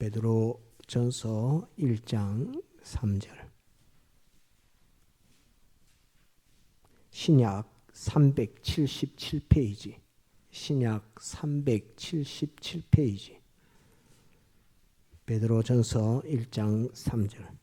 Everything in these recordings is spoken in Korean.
베드로전서 1장 3절. 신약 377페이지. 신약 377페이지. 베드로전서 1장 3절.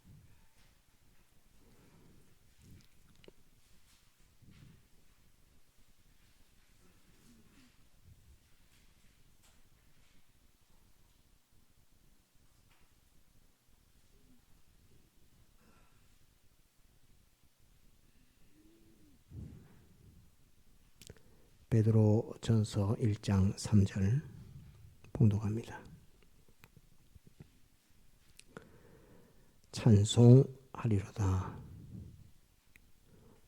베드로전서 1장 3절 봉독합니다. 찬송하리로다.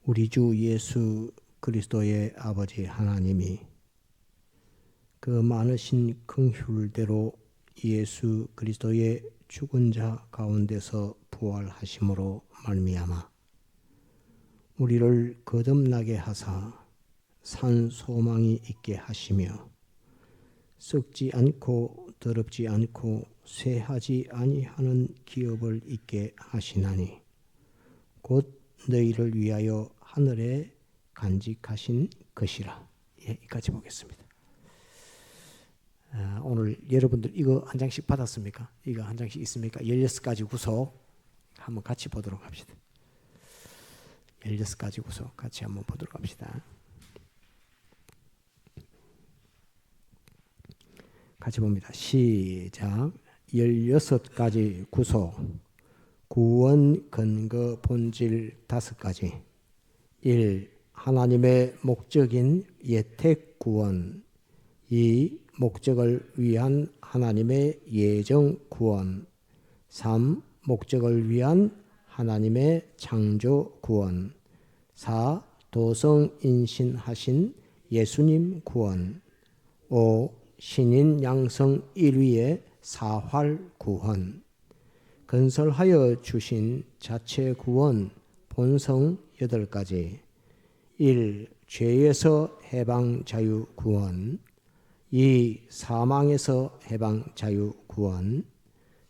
우리 주 예수 그리스도의 아버지 하나님이 그 많으신 긍휼대로 예수 그리스도의 죽은 자 가운데서 부활하심으로 말미암아 우리를 거듭나게 하사 산 소망이 있게 하시며 썩지 않고 더럽지 않고 쇠하지 아니하는 기업을 있게 하시나니 곧 너희를 위하여 하늘에 간직하신 것이라. 여기까지 보겠습니다. 오늘 여러분들 이거 한 장씩 받았습니까? 이거 한 장씩 있습니까? 16가지 구속 한번 같이 보도록 합시다. 16가지 구속 같이 한번 보도록 합시다. 같이 봅니다. 시작. 16가지 구속. 구원 근거 본질 5가지. 1. 하나님의 목적인 예택 구원. 2. 목적을 위한 하나님의 예정 구원. 3. 목적을 위한 하나님의 창조 구원. 4. 도성 인신하신 예수님 구원. 5. 신인 양성 1위의 사활 구원. 건설하여 주신 자체 구원 본성 8가지. 1. 죄에서 해방 자유 구원. 2. 사망에서 해방 자유 구원.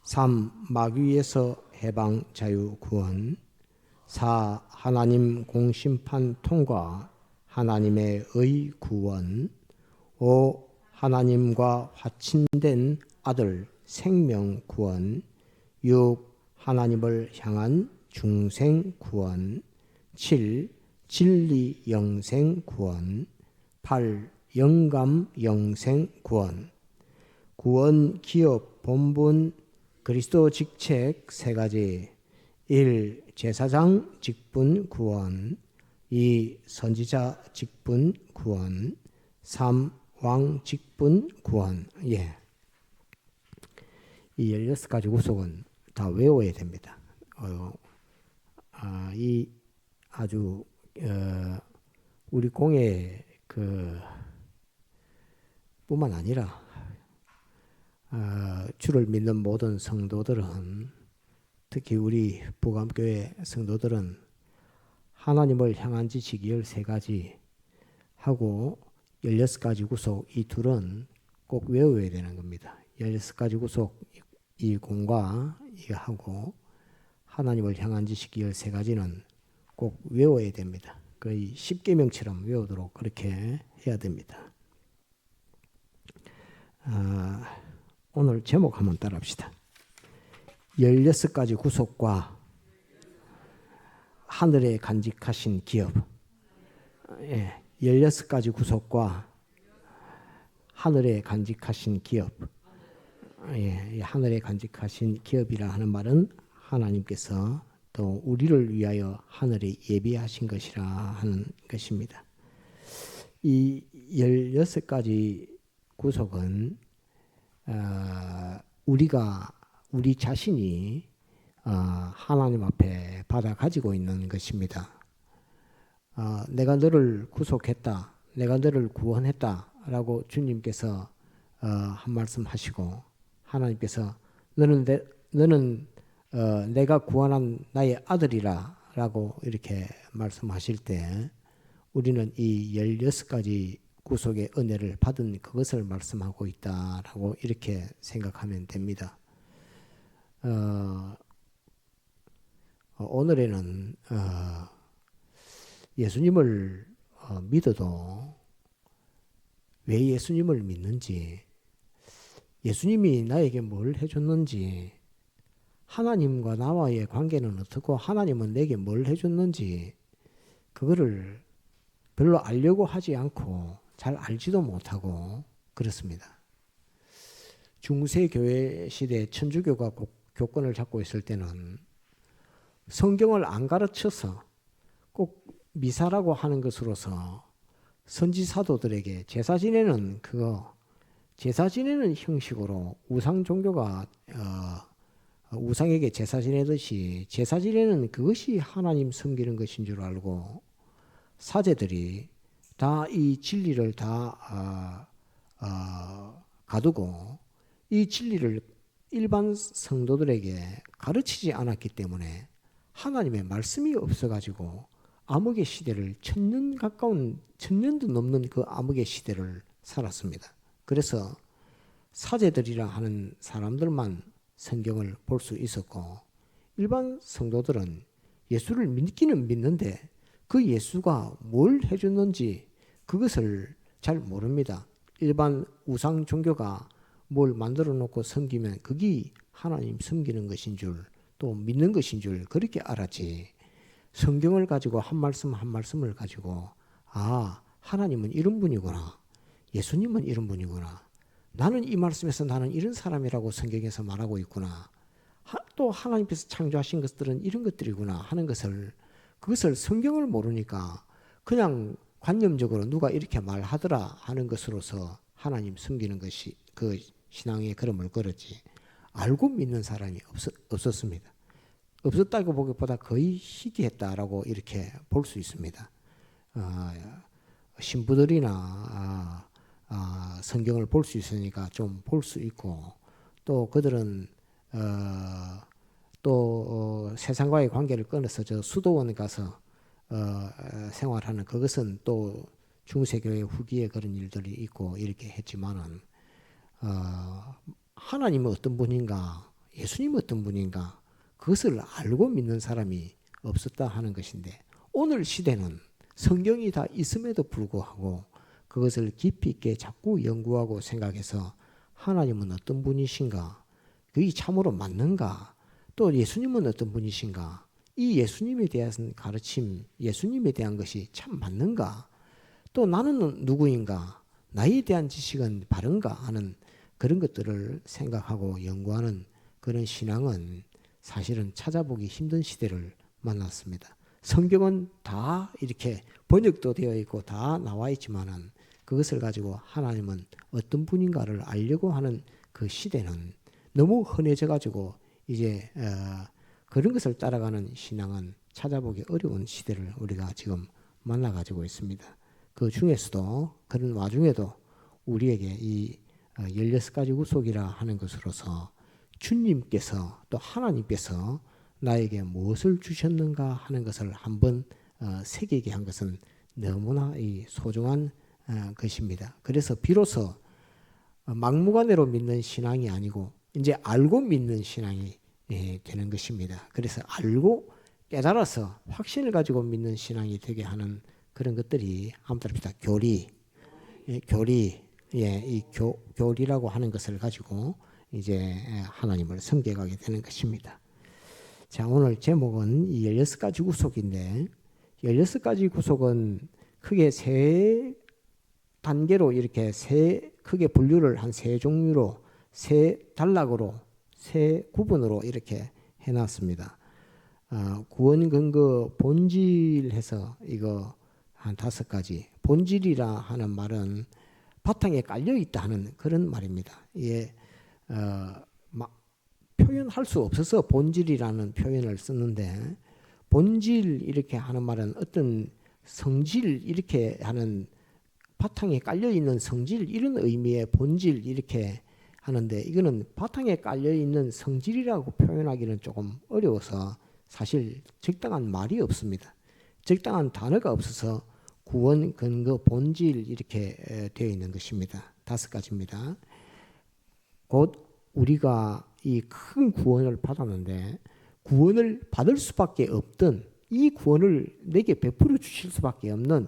3. 마귀에서 해방 자유 구원. 4. 하나님 공심판 통과 하나님의 의 구원. 5. 하나님과 화친된 아들 생명 구원. 6. 하나님을 향한 중생 구원. 7. 진리 영생 구원. 8. 영감 영생 구원. 구원 기업 본분 그리스도 직책 3가지. 1. 제사장 직분 구원. 2. 선지자 직분 구원. 3. 왕 직분 구원. 이 16가지 구속은 다 외워야 됩니다. 이 아주 우리 공예 뿐만 아니라 주를 믿는 모든 성도들은, 특히 우리 부감교회 성도들은 하나님을 향한 지식 13가지 하고 16가지 구속 이 둘은 꼭 외워야 되는 겁니다. 16가지 구속 이 공과 이거 하고 하나님을 향한 지식 13가지는 꼭 외워야 됩니다. 거의 10계명처럼 외우도록 그렇게 해야 됩니다. 오늘 제목 한번 따라합시다. 16가지 구속과 하늘에 간직하신 기업. 16가지 구속과 하늘에 간직하신 기업. 하늘에 간직하신 기업이라 하는 말은 하나님께서 또 우리를 위하여 하늘에 예비하신 것이라 하는 것입니다. 이 16가지 구속은 우리 자신이 하나님 앞에 받아 가지고 있는 것입니다. 내가 너를 구속했다, 내가 너를 구원했다 라고 주님께서 한 말씀 하시고, 하나님께서 너는 내가 구원한 나의 아들이라 라고 이렇게 말씀하실 때 우리는 이 16가지 구속의 은혜를 받은 그것을 말씀하고 있다라고 이렇게 생각하면 됩니다. 오늘에는 예수님을 믿어도 왜 예수님을 믿는지, 예수님이 나에게 뭘 해줬는지, 하나님과 나와의 관계는 어떻고 하나님은 내게 뭘 해줬는지 그거를 별로 알려고 하지 않고 잘 알지도 못하고 그렇습니다. 중세 교회 시대 천주교가 교권을 잡고 있을 때는 성경을 안 가르쳐서 꼭 미사라고 하는 것으로서 선지사도들에게 제사 지내는 형식으로 우상 종교가 우상에게 제사 지내듯이 제사 지내는 그것이 하나님 섬기는 것인 줄 알고 사제들이 다 이 진리를 다 가두고 이 진리를 일반 성도들에게 가르치지 않았기 때문에 하나님의 말씀이 없어가지고 암흑의 시대를 천년도 넘는 그 암흑의 시대를 살았습니다. 그래서 사제들이라 하는 사람들만 성경을 볼 수 있었고 일반 성도들은 예수를 믿기는 믿는데 그 예수가 뭘 해줬는지 그것을 잘 모릅니다. 일반 우상 종교가 뭘 만들어 놓고 섬기면 그게 하나님 섬기는 것인 줄 또 믿는 것인 줄 그렇게 알았지. 성경을 가지고 한 말씀 한 말씀을 가지고 하나님은 이런 분이구나. 예수님은 이런 분이구나. 나는 이 말씀에서 나는 이런 사람이라고 성경에서 말하고 있구나. 또 하나님께서 창조하신 것들은 이런 것들이구나 하는 그것을 성경을 모르니까 그냥 관념적으로 누가 이렇게 말하더라 하는 것으로서 하나님 섬기는 것이 그 신앙의 걸음을 걸었지. 알고 믿는 사람이 없었습니다. 없었다고 보기보다 거의 희귀했다라고 이렇게 볼 수 있습니다. 신부들이나 성경을 볼 수 있으니까 좀 볼 수 있고 또 그들은 세상과의 관계를 끊어서 저 수도원 가서 생활하는 그것은 또 중세교회 후기에 그런 일들이 있고 이렇게 했지만은 하나님은 어떤 분인가, 예수님은 어떤 분인가 그것을 알고 믿는 사람이 없었다 하는 것인데 오늘 시대는 성경이 다 있음에도 불구하고 그것을 깊이 있게 자꾸 연구하고 생각해서 하나님은 어떤 분이신가, 그게 참으로 맞는가, 또 예수님은 어떤 분이신가, 이 예수님에 대한 가르침, 예수님에 대한 것이 참 맞는가, 또 나는 누구인가, 나에 대한 지식은 바른가 하는 그런 것들을 생각하고 연구하는 그런 신앙은 사실은 찾아보기 힘든 시대를 만났습니다. 성경은 다 이렇게 번역도 되어 있고 다 나와 있지만은 그것을 가지고 하나님은 어떤 분인가를 알려고 하는 그 시대는 너무 흔해져 가지고 이제 그런 것을 따라가는 신앙은 찾아보기 어려운 시대를 우리가 지금 만나 가지고 있습니다. 그 중에서도 그런 와중에도 우리에게 이 16가지 구속이라 하는 것으로서 주님께서 또 하나님께서 나에게 무엇을 주셨는가 하는 것을 한번 새기게 한 것은 너무나 이 소중한 것입니다. 그래서 비로소 막무가내로 믿는 신앙이 아니고 이제 알고 믿는 신앙이 되는 것입니다. 그래서 알고 깨달아서 확신을 가지고 믿는 신앙이 되게 하는 그런 것들이 한번 봅시다. 교리, 이 교리라고 하는 것을 가지고 이제 하나님을 섬겨가게 되는 것입니다. 자, 오늘 제목은 이 16가지 구속인데 16가지 구속은 크게 세 단계로 이렇게 크게 분류를 한 세 종류로 세 단락으로 세 구분으로 이렇게 해놨습니다. 구원 근거 본질해서 이거 한 5가지. 본질이라 하는 말은 바탕에 깔려 있다 하는 그런 말입니다. 표현할 수 없어서 본질이라는 표현을 쓰는데 본질 이렇게 하는 말은 어떤 성질 이렇게 하는 바탕에 깔려 있는 성질 이런 의미의 본질 이렇게 하는데 이거는 바탕에 깔려 있는 성질이라고 표현하기는 조금 어려워서 사실 적당한 말이 없습니다. 적당한 단어가 없어서 구원, 근거, 본질 이렇게 되어 있는 것입니다. 5가지입니다. 곧 우리가 이 큰 구원을 받았는데 구원을 받을 수밖에 없던 이 구원을 내게 베풀어 주실 수밖에 없는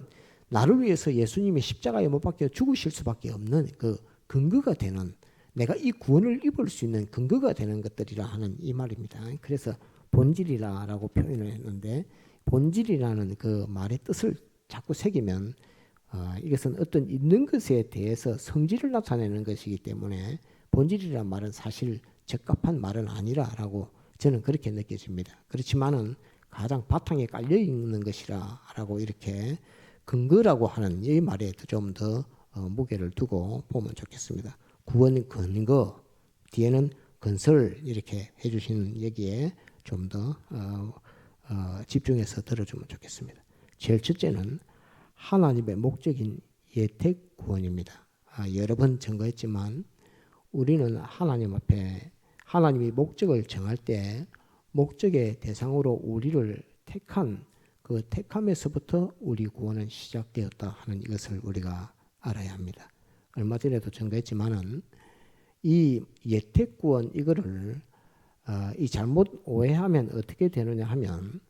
나를 위해서 예수님이 십자가에 못 박혀 죽으실 수밖에 없는 그 근거가 되는 내가 이 구원을 입을 수 있는 근거가 되는 것들이라 하는 이 말입니다. 그래서 본질이라고 표현을 했는데 본질이라는 그 말의 뜻을 자꾸 새기면 이것은 어떤 있는 것에 대해서 성질을 나타내는 것이기 때문에 본질이란 말은 사실 적합한 말은 아니라라고 저는 그렇게 느껴집니다. 그렇지만은 가장 바탕에 깔려 있는 것이라라고 이렇게 근거라고 하는 이 말에 좀 더 무게를 두고 보면 좋겠습니다. 구원 근거 뒤에는 건설 이렇게 해주시는 얘기에 좀 더 집중해서 들어주면 좋겠습니다. 제일 첫째는 하나님의 목적인 예택 구원입니다. 여러 번 증거했지만 우리는 하나님 앞에 하나님이 목적을 정할 때 목적의 대상으로 우리를 택한 그 택함에서부터 우리 구원은 시작되었다 하는 이것을 우리가 알아야 합니다. 얼마 전에도 증거했지만은 이 예택 구원 이거를 이 잘못 오해하면 어떻게 되느냐 하면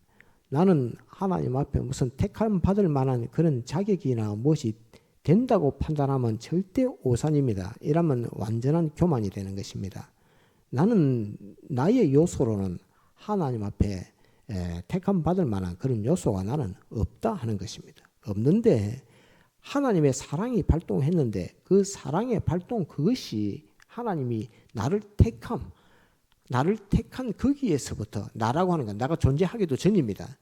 나는 하나님 앞에 무슨 택함 받을 만한 그런 자격이나 무엇이 된다고 판단하면 절대 오산입니다. 이러면 완전한 교만이 되는 것입니다. 나는 나의 요소로는 하나님 앞에 택함 받을 만한 그런 요소가 나는 없다 하는 것입니다. 없는데 하나님의 사랑이 발동했는데 그 사랑의 발동 그것이 하나님이 나를 택한 거기에서부터 나라고 하는 건 내가 존재하기도 전입니다.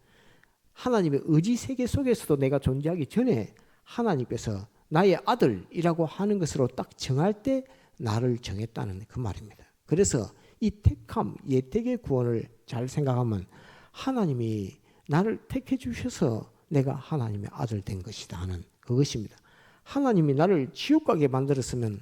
하나님의 의지 세계 속에서도 내가 존재하기 전에 하나님께서 나의 아들이라고 하는 것으로 딱 정할 때 나를 정했다는 그 말입니다. 그래서 이 택함, 예택의 구원을 잘 생각하면 하나님이 나를 택해 주셔서 내가 하나님의 아들 된 것이다 하는 그것입니다. 하나님이 나를 지옥 가게 만들었으면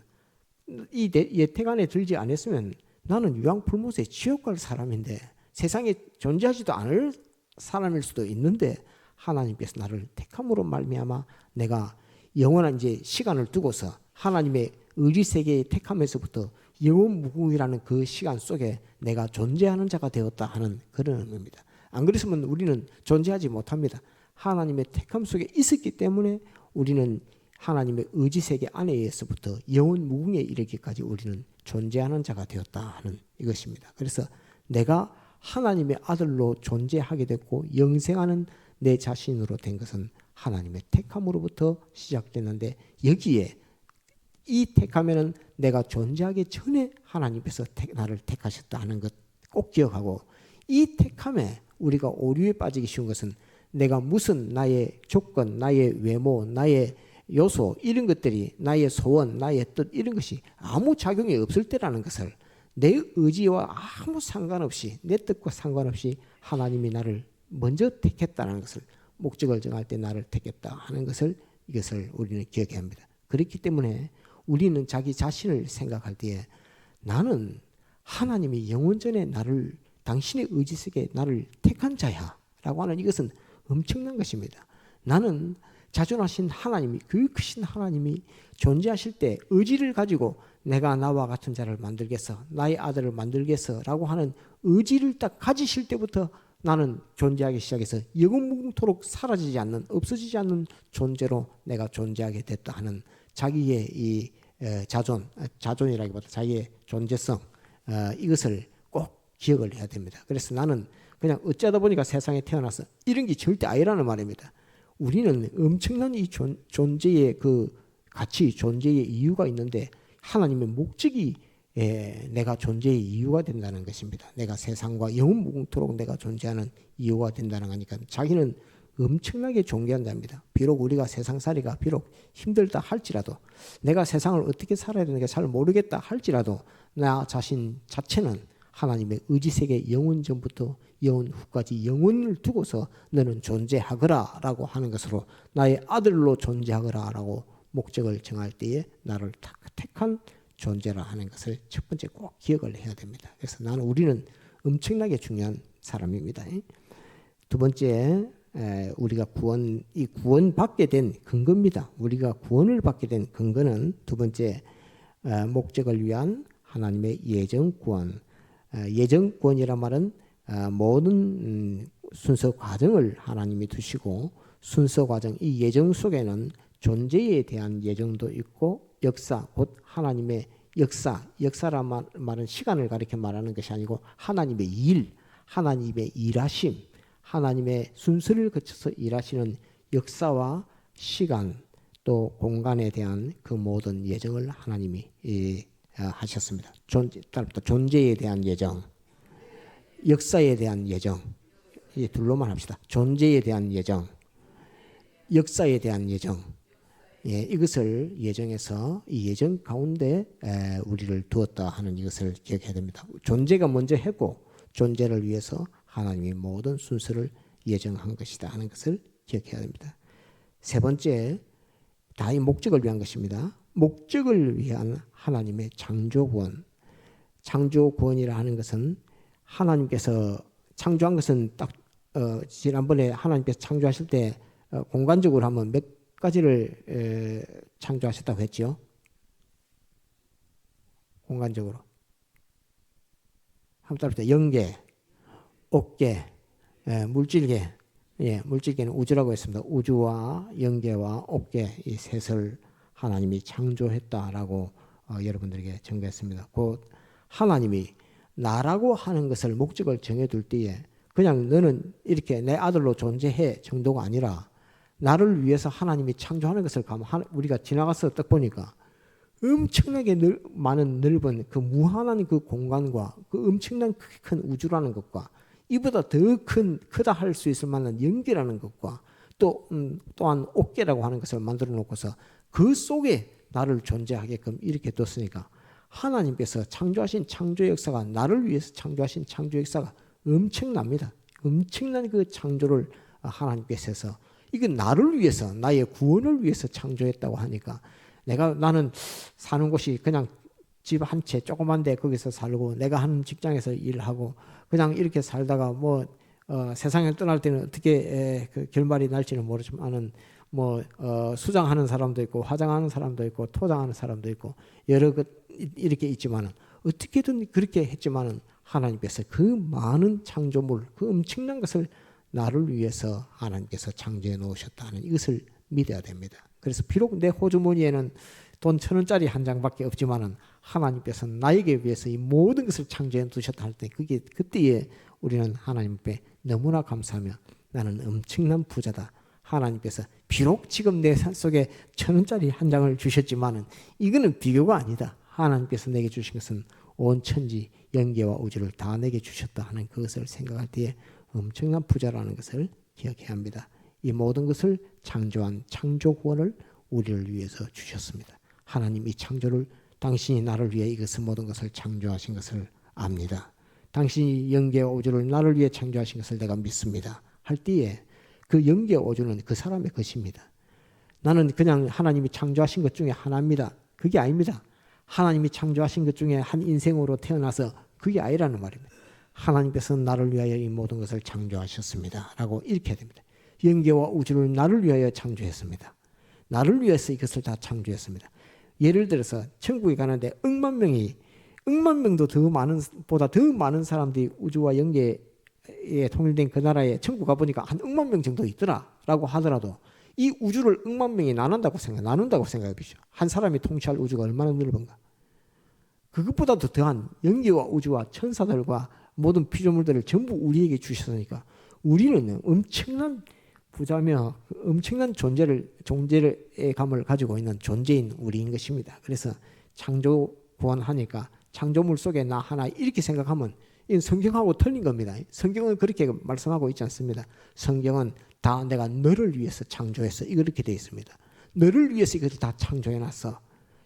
이 예택 안에 들지 않았으면 나는 유황불못에 지옥 갈 사람인데 세상에 존재하지도 않을 사람일 수도 있는데 하나님께서 나를 택함으로 말미암아 내가 영원한 이제 시간을 두고서 하나님의 의지 세계의 택함에서부터 영원 무궁이라는 그 시간 속에 내가 존재하는 자가 되었다 하는 그런 의미입니다. 안 그랬으면 우리는 존재하지 못합니다. 하나님의 택함 속에 있었기 때문에 우리는 하나님의 의지 세계 안에서부터 영원 무궁에 이르기까지 우리는 존재하는 자가 되었다 하는 이것입니다. 그래서 내가 하나님의 아들로 존재하게 됐고 영생하는 내 자신으로 된 것은 하나님의 택함으로부터 시작됐는데 여기에 이 택함에는 내가 존재하기 전에 하나님께서 나를 택하셨다 하는 것 꼭 기억하고 이 택함에 우리가 오류에 빠지기 쉬운 것은 내가 무슨 나의 조건, 나의 외모, 나의 요소 이런 것들이 나의 소원, 나의 뜻 이런 것이 아무 작용이 없을 때라는 것을 내 의지와 아무 상관없이 내 뜻과 상관없이 하나님이 나를 먼저 택했다는 것을 목적을 정할 때 나를 택했다 하는 것을 이것을 우리는 기억해야 합니다. 그렇기 때문에 우리는 자기 자신을 생각할 때에 나는 하나님이 영원전에 나를 당신의 의지 속에 나를 택한 자야 라고 하는 이것은 엄청난 것입니다. 나는 자존하신 하나님이 그 크신 하나님이 존재하실 때 의지를 가지고 내가 나와 같은 자를 만들겠어 나의 아들을 만들겠어 라고 하는 의지를 딱 가지실 때부터 나는 존재하기 시작해서 영원무궁토록 사라지지 않는 없어지지 않는 존재로 내가 존재하게 됐다 하는 자기의 이 자존이라기보다 자기의 존재성 이것을 꼭 기억을 해야 됩니다. 그래서 나는 그냥 어쩌다 보니까 세상에 태어나서 이런 게 절대 아니라는 말입니다. 우리는 엄청난 이 존재의 그 가치, 존재의 이유가 있는데 하나님의 목적이 내가 존재의 이유가 된다는 것입니다. 내가 세상과 영원무궁토록 내가 존재하는 이유가 된다는 거니까 자기는 엄청나게 존귀한 자입니다. 비록 우리가 세상살이가 비록 힘들다 할지라도 내가 세상을 어떻게 살아야 되는가 잘 모르겠다 할지라도 나 자신 자체는 하나님의 의지세계 영원 전부터 영원 후까지 영원을 두고서 너는 존재하거라 라고 하는 것으로 나의 아들로 존재하거라 라고 목적을 정할 때에 나를 택한 존재라 하는 것을 첫 번째 꼭 기억을 해야 됩니다. 그래서 우리는 엄청나게 중요한 사람입니다. 두 번째 우리가 구원받게 된 근거입니다. 우리가 구원을 받게 된 근거는 두 번째 목적을 위한 하나님의 예정 구원. 예정권이란 말은 모든 순서 과정을 하나님이 두시고 순서 과정, 이 예정 속에는 존재에 대한 예정도 있고 역사, 곧 하나님의 역사란 말은 시간을 가리켜 말하는 것이 아니고 하나님의 일, 하나님의 일하심, 하나님의 순서를 거쳐서 일하시는 역사와 시간 또 공간에 대한 그 모든 예정을 하나님이 하셨습니다. 따라서 존재에 대한 예정, 역사에 대한 예정, 이 둘로만 합시다. 존재에 대한 예정, 역사에 대한 예정, 이것을 예정해서 이 예정 가운데 우리를 두었다 하는 이것을 기억해야 됩니다. 존재가 먼저 했고 존재를 위해서 하나님이 모든 순서를 예정한 것이다 하는 것을 기억해야 됩니다. 세 번째, 다 이 목적을 위한 것입니다. 목적을 위한 하나님의 창조구원. 창조구원이라 하는 것은 하나님께서 창조한 것은 딱 지난번에 하나님께서 창조하실 때 공간적으로 하면 몇 가지를 창조하셨다고 했죠. 공간적으로 한번 따라합시다. 영계, 옥계, 물질계. 물질계는 우주라고 했습니다. 우주와 영계와 옥계 이 셋을 하나님이 창조했다라고 여러분들에게 전가했습니다. 곧 하나님이 나라고 하는 것을 목적을 정해둘 때에 그냥 너는 이렇게 내 아들로 존재해 정도가 아니라 나를 위해서 하나님이 창조하는 것을 우리가 지나가서 딱 보니까 엄청나게 많은 넓은 그 무한한 그 공간과 그 엄청난 크게 큰 우주라는 것과 이보다 더 크다 할 수 있을 만한 영계라는 것과 또한 옥계라고 하는 것을 만들어 놓고서 그 속에 나를 존재하게끔 이렇게 뒀으니까 하나님께서 창조하신 창조 역사가 나를 위해서 창조하신 창조 역사가 엄청납니다. 엄청난 그 창조를 하나님께서 해서 이건 나를 위해서 나의 구원을 위해서 창조했다고 하니까 나는 사는 곳이 그냥 집 한 채 조그만데 거기서 살고 내가 하는 직장에서 일하고 그냥 이렇게 살다가 세상을 떠날 때는 어떻게 그 결말이 날지는 모르지만은 수장하는 사람도 있고 화장하는 사람도 있고 토장하는 사람도 있고 여러 것 이렇게 있지만은 어떻게든 그렇게 했지만은 하나님께서 그 많은 창조물 그 엄청난 것을 나를 위해서 하나님께서 창조해 놓으셨다는 이것을 믿어야 됩니다. 그래서 비록 내 호주머니에는 돈 1,000원짜리 한 장밖에 없지만은 하나님께서 나에게 위해서 이 모든 것을 창조해 두셨다 할 때 그때에 우리는 하나님 앞에 너무나 감사하며 나는 엄청난 부자다. 하나님께서 비록 지금 내 속에 1,000원짜리 한 장을 주셨지만은 이거는 비교가 아니다. 하나님께서 내게 주신 것은 온 천지 영계와 우주를 다 내게 주셨다 하는 그것을 생각할 때에 엄청난 부자라는 것을 기억해야 합니다. 이 모든 것을 창조한 창조구원을 우리를 위해서 주셨습니다. 하나님 이 창조를 당신이 나를 위해 이것을 모든 것을 창조하신 것을 압니다. 당신이 영계와 우주를 나를 위해 창조하신 것을 내가 믿습니다. 할 때에 그 영계와 우주는 그 사람의 것입니다. 나는 그냥 하나님이 창조하신 것 중에 하나입니다. 그게 아닙니다. 하나님이 창조하신 것 중에 한 인생으로 태어나서 그게 아니라는 말입니다. 하나님께서 나를 위하여 이 모든 것을 창조하셨습니다. 라고 이렇게 해야 됩니다. 영계와 우주를 나를 위하여 창조했습니다. 나를 위해서 이것을 다 창조했습니다. 예를 들어서 천국에 가는데 억만 명도 보다 더 많은 사람들이 우주와 영계에 통일된 그 나라에 천국 가보니까 한 억만 명 정도 있더라라고 하더라도 이 우주를 억만 명이 나눈다고 생각해 보시죠. 한 사람이 통치할 우주가 얼마나 넓은가. 그것보다도 더한 영계와 우주와 천사들과 모든 피조물들을 전부 우리에게 주셨으니까 우리는 엄청난 부자며 엄청난 존재의 감을 가지고 있는 존재인 우리인 것입니다. 그래서 창조 구원하니까 창조물 속에 나 하나 이렇게 생각하면 이 성경하고 틀린 겁니다. 성경은 그렇게 말씀하고 있지 않습니다. 성경은 다 내가 너를 위해서 창조했어. 이렇게 되어 있습니다. 너를 위해서 이것을 다 창조해놨어.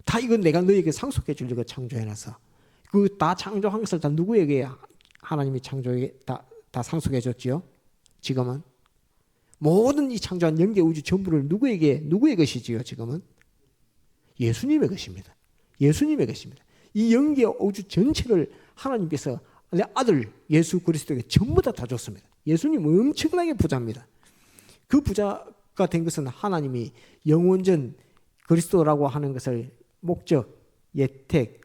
다 이건 내가 너에게 상속해 주려고 창조해놨어. 그 다 창조한 것을 다 누구에게 하나님이 다 상속해 줬지요? 지금은 모든 이 창조한 영계 우주 전부를 누구의 것이지요? 지금은 예수님의 것입니다. 예수님의 것입니다. 이 영계 우주 전체를 하나님께서 내 아들 예수 그리스도에게 전부 다 줬습니다. 예수님은 엄청나게 부자입니다. 그 부자가 된 것은 하나님이 영원전 그리스도라고 하는 것을 목적, 예택,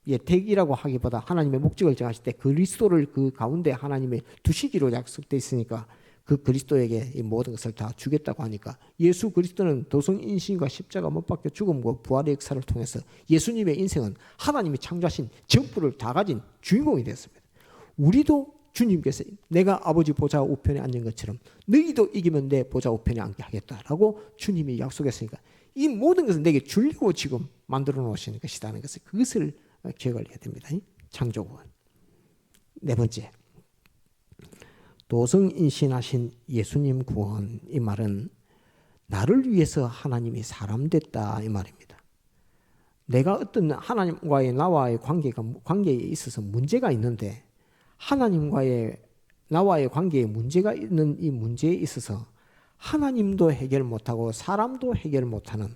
예택이라고 하기보다 하나님의 목적을 정하실 때 그리스도를 그 가운데 하나님의 두시기로 약속되어 있으니까 그 그리스도에게 이 모든 것을 다 주겠다고 하니까 예수 그리스도는 도성인신과 십자가 못 박혀 죽음과 부활의 역사를 통해서 예수님의 인생은 하나님이 창조하신 전부를 다 가진 주인공이 되었습니다. 우리도 주님께서 내가 아버지 보좌 우편에 앉은 것처럼 너희도 이기면 내 보좌 우편에 앉게 하겠다라고 주님이 약속했으니까 이 모든 것은 내게 주려고 지금 만들어 놓으신 것이라는 것을 그것을 기억을 해야 됩니다. 창조구원. 네 번째, 도성인신하신 예수님 구원. 이 말은 나를 위해서 하나님이 사람 됐다 이 말입니다. 내가 어떤 하나님과의 나와의 관계에 있어서 문제가 있는데 하나님과의 나와의 관계에 문제가 있는 이 문제에 있어서 하나님도 해결 못하고 사람도 해결 못하는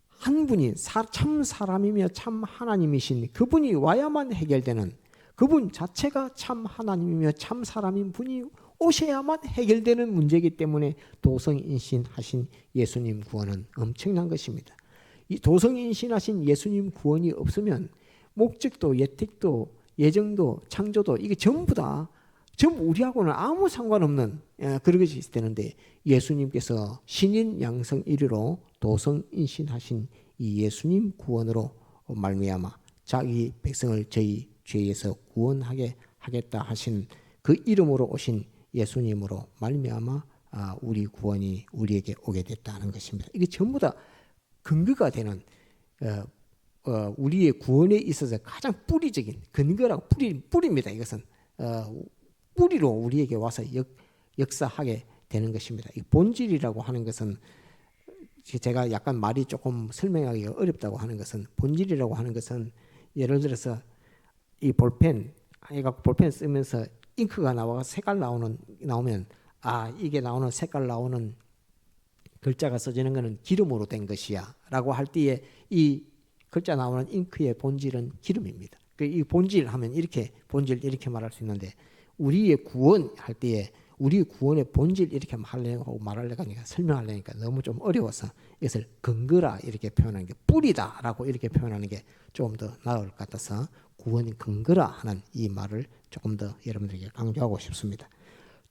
한 분이 참 사람이며 참 하나님이신 그분이 와야만 해결되는 그분 자체가 참 하나님이며 참 사람인 분이 오셔야만 해결되는 문제이기 때문에 도성인신하신 예수님 구원은 엄청난 것입니다. 이 도성인신하신 예수님 구원이 없으면 목적도 예택도 예정도 창조도 이게 전부 우리하고는 아무 상관없는 그런 것이 되는데 예수님께서 신인 양성 1위로 도성인신하신 이 예수님 구원으로 말미암아 자기 백성을 저희 죄에서 구원하게 하겠다 하신 그 이름으로 오신 예수님으로 말미암아 우리 구원이 우리에게 오게 됐다는 것입니다. 이게 전부 다 근거가 되는 우리의 구원에 있어서 가장 뿌리적인 근거라고 뿌리입니다. 이것은 뿌리로 우리에게 와서 역사하게 되는 것입니다. 이 본질이라고 하는 것은 제가 약간 말이 조금 설명하기가 어렵다고 하는 것은 본질이라고 하는 것은 예를 들어서 이 볼펜 쓰면서 잉크가 나와 색깔 나오면 이게 나오는 색깔 나오는 글자가 써지는 것은 기름으로 된 것이야 라고 할 때에 이 글자 나오는 잉크의 본질은 기름입니다. 이 본질 하면 본질 이렇게 말할 수 있는데 우리의 구원 할 때에 우리 구원의 본질 이렇게 말하려고 하니까 설명하려니까 너무 좀 어려워서 이것을 근거라 이렇게 표현하는 게 뿌리다라고 이렇게 표현하는 게 조금 더 나을 것 같아서 구원이 근거라 하는 이 말을 조금 더 여러분들에게 강조하고 싶습니다.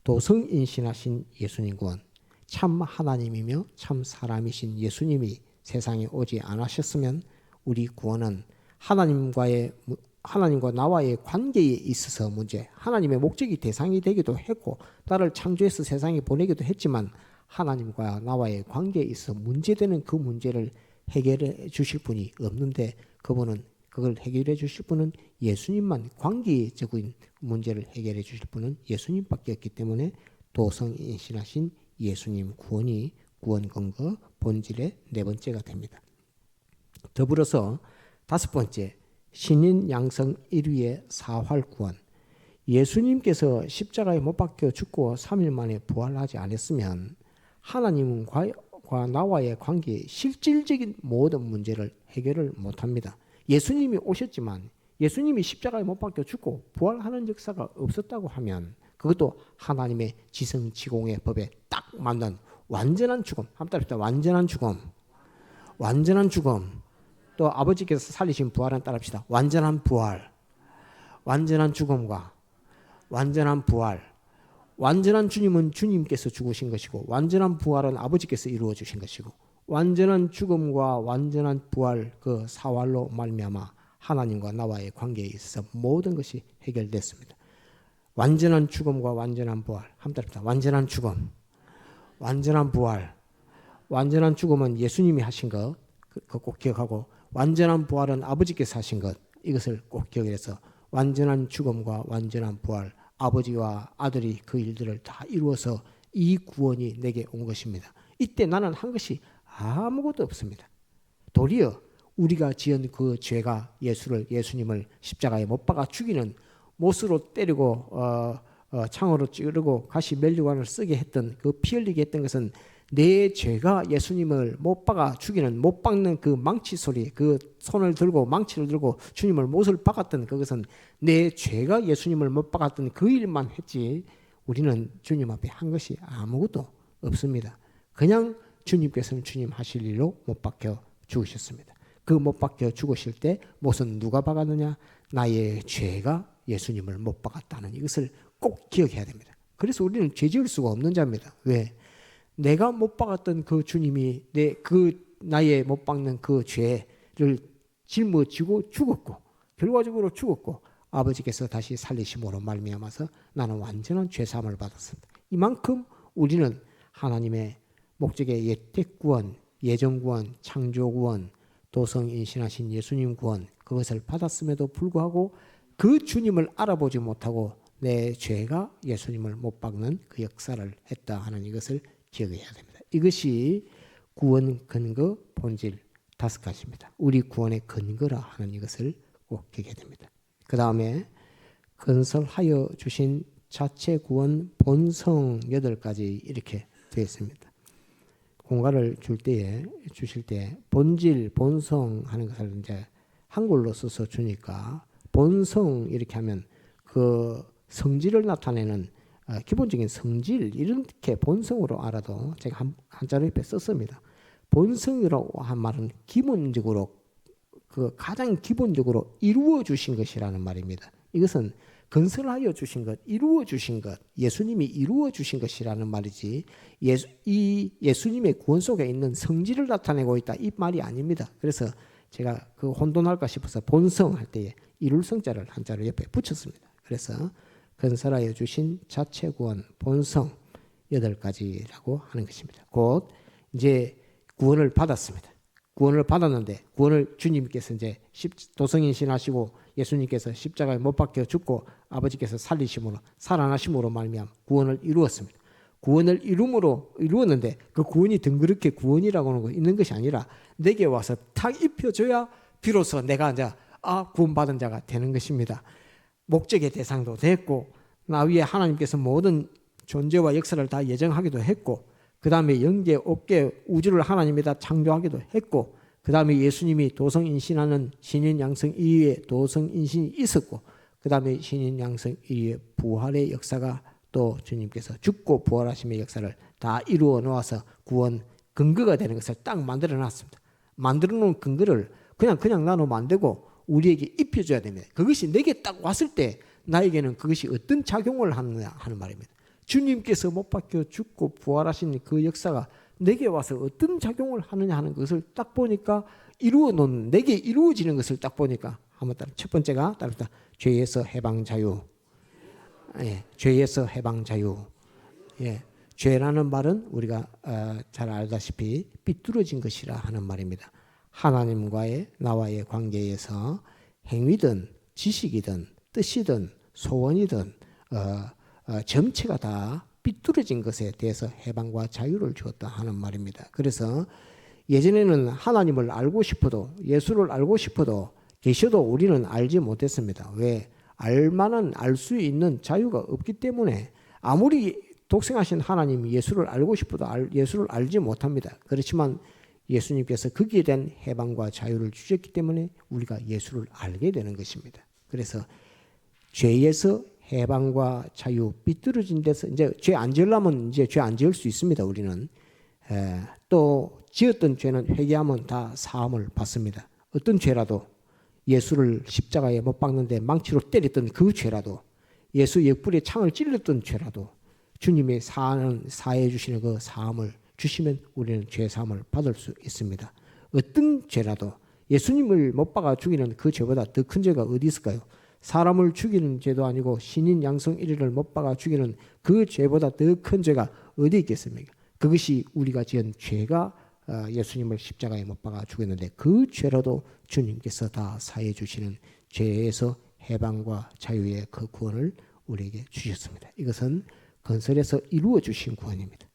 도성인신하신 예수님 구원, 참 하나님이며 참 사람이신 예수님이 세상에 오지 않으셨으면 우리 구원은 하나님과 나와의 관계에 있어서 문제, 하나님의 목적이 대상이 되기도 했고 나를 창조해서 세상에 보내기도 했지만 하나님과 나와의 관계에 있어 문제되는 그 문제를 해결해 주실 분이 없는데 그걸 해결해 주실 분은 예수님만, 관계적인 문제를 해결해 주실 분은 예수님밖에 없기 때문에 도성인신하신 예수님 구원이 구원 근거 본질의 네 번째가 됩니다. 더불어서 다섯 번째, 신인 양성 1위의 사활 구원. 예수님께서 십자가에 못 박혀 죽고 3일 만에 부활하지 않았으면 하나님과 나와의 관계의 실질적인 모든 문제를 해결을 못합니다. 예수님이 오셨지만 예수님이 십자가에 못 박혀 죽고 부활하는 역사가 없었다고 하면 그것도 하나님의 지성지공의 법에 딱 맞는 완전한 죽음, 한번 따라합시다. 완전한 죽음. 또 아버지께서 살리신 부활은 따라합시다. 완전한 부활, 완전한 죽음과 완전한 부활. 완전한 주님은 주님께서 죽으신 것이고 완전한 부활은 아버지께서 이루어 주신 것이고 완전한 죽음과 완전한 부활 그 사활로 말미암아 하나님과 나와의 관계에 있어서 모든 것이 해결됐습니다. 완전한 죽음과 완전한 부활. 한번 따라합시다. 완전한 죽음, 완전한 부활. 완전한 죽음은 예수님이 하신 것, 그거 꼭 기억하고 완전한 부활은 아버지께서 하신 것, 이것을 꼭 기억해서 완전한 죽음과 완전한 부활, 아버지와 아들이 그 일들을 다 이루어서 이 구원이 내게 온 것입니다. 이때 나는 한 것이 아무것도 없습니다. 도리어 우리가 지은 그 죄가 예수님을 십자가에 못 박아 죽이는, 못으로 때리고 창으로 찌르고 가시 멜리관을 쓰게 했던 그 피 흘리게 했던 것은 내 죄가 예수님을 못 박아 죽이는, 못 박는 그 망치 소리, 그 손을 들고 망치를 들고 주님을 못을 박았던 그것은 내 죄가 예수님을 못 박았던 그 일만 했지 우리는 주님 앞에 한 것이 아무것도 없습니다. 그냥 주님께서는 주님 하실 일로 못 박혀 죽으셨습니다. 그 못 박혀 죽으실 때 못은 누가 박았느냐? 나의 죄가 예수님을 못 박았다는 이것을 꼭 기억해야 됩니다. 그래서 우리는 죄 지을 수가 없는 자입니다. 왜? 내가 못 박았던 그 주님이 나의 못 박는 그 죄를 짊어지고 죽었고, 결과적으로 죽었고, 아버지께서 다시 살리심으로 말미암아서 나는 완전한 죄사함을 받았습니다. 이만큼 우리는 하나님의 목적의 예택 구원, 예정 구원, 창조 구원, 도성 인신하신 예수님 구원, 그것을 받았음에도 불구하고 그 주님을 알아보지 못하고 내 죄가 예수님을 못 박는 그 역사를 했다 하는 이것을 기억해야 됩니다. 이것이 구원 근거 본질 5가지입니다. 우리 구원의 근거라 하는 이것을 꼭 기억해야 됩니다. 그 다음에 건설하여 주신 자체 구원 본성 8가지 이렇게 되어 있습니다. 공간을 주실 때 본질, 본성 하는 것을 이제 한글로 써서 주니까 본성 이렇게 하면 그 성질을 나타내는 기본적인 성질 이렇게 본성으로 알아도 제가 한자로 옆에 썼습니다. 본성이라고 한 말은 기본적으로 그 가장 기본적으로 이루어 주신 것이라는 말입니다. 이것은 건설하여 주신 것, 이루어 주신 것, 예수님이 이루어 주신 것이라는 말이지 예수님의 구원 속에 있는 성질을 나타내고 있다 이 말이 아닙니다. 그래서 제가 그 혼돈할까 싶어서 본성 할 때에 이룰 성자를 한자로 옆에 붙였습니다. 그래서 건설하여 주신 자체 구원 본성 8가지라고 하는 것입니다. 곧 이제 구원을 받았습니다. 구원을 받았는데 구원을 주님께서 이제 도성인신하시고 예수님께서 십자가에 못 박혀 죽고 아버지께서 살리심으로 살아나심으로 말미암아 구원을 이루었습니다. 구원을 이루었는데 그 구원이 덩그렇게 구원이라고 하는 거 있는 것이 아니라 내게 와서 탁 입혀줘야 비로소 내가 이제 구원받은 자가 되는 것입니다. 목적의 대상도 됐고 나 위에 하나님께서 모든 존재와 역사를 다 예정하기도 했고 그 다음에 영계, 업계, 우주를 하나님이 다 창조하기도 했고 그 다음에 예수님이 도성인신하는 신인양성 이후에 도성인신이 있었고 그 다음에 신인양성 이후에 부활의 역사가 또 주님께서 죽고 부활하심의 역사를 다 이루어 놓아서 구원 근거가 되는 것을 딱 만들어 놨습니다. 만들어 놓은 근거를 그냥 나누면 안 되고 우리에게 입혀줘야 됩니다. 그것이 내게 딱 왔을 때 나에게는 그것이 어떤 작용을 하느냐 하는 말입니다. 주님께서 못 박혀 죽고 부활하신 그 역사가 내게 와서 어떤 작용을 하느냐 하는 것을 딱 보니까 이루어 놓는 내게 이루어지는 것을 딱 보니까 한번 첫 번째가 따르다 죄에서 해방 자유. 예, 죄에서 해방 자유. 예, 죄라는 말은 우리가 잘 알다시피 삐뚤어진 것이라 하는 말입니다. 하나님과의 나와의 관계에서 행위든 지식이든 뜻이든 소원이든 전체가 다 삐뚤어진 것에 대해서 해방과 자유를 주었다 하는 말입니다. 그래서 예전에는 하나님을 알고 싶어도 예수를 알고 싶어도 계셔도 우리는 알지 못했습니다. 왜? 알만한 알 수 있는 자유가 없기 때문에 아무리 독생하신 하나님 예수를 알고 싶어도 예수를 알지 못합니다. 그렇지만 예수님께서 거기에 대한 해방과 자유를 주셨기 때문에 우리가 예수를 알게 되는 것입니다. 그래서 죄에서 해방과 자유, 삐뚤어진 데서 이제 죄 안 지으려면 이제 죄 안 지을 수 있습니다. 우리는 또 지었던 죄는 회개하면 다 사함을 받습니다. 어떤 죄라도 예수를 십자가에 못 박는데 망치로 때렸던 그 죄라도 예수 옆구리에 창을 찔렀던 죄라도 주님이 사해 주시는 그 사함을 주시면 우리는 죄 사함을 받을 수 있습니다. 어떤 죄라도 예수님을 못 박아 죽이는 그 죄보다 더 큰 죄가 어디 있을까요? 사람을 죽이는 죄도 아니고 신인 양성 1위를 못 박아 죽이는 그 죄보다 더 큰 죄가 어디 있겠습니까? 그것이 우리가 지은 죄가 예수님을 십자가에 못 박아 죽였는데 그 죄라도 주님께서 다 사해 주시는 죄에서 해방과 자유의 그 구원을 우리에게 주셨습니다. 이것은 건설에서 이루어 주신 구원입니다.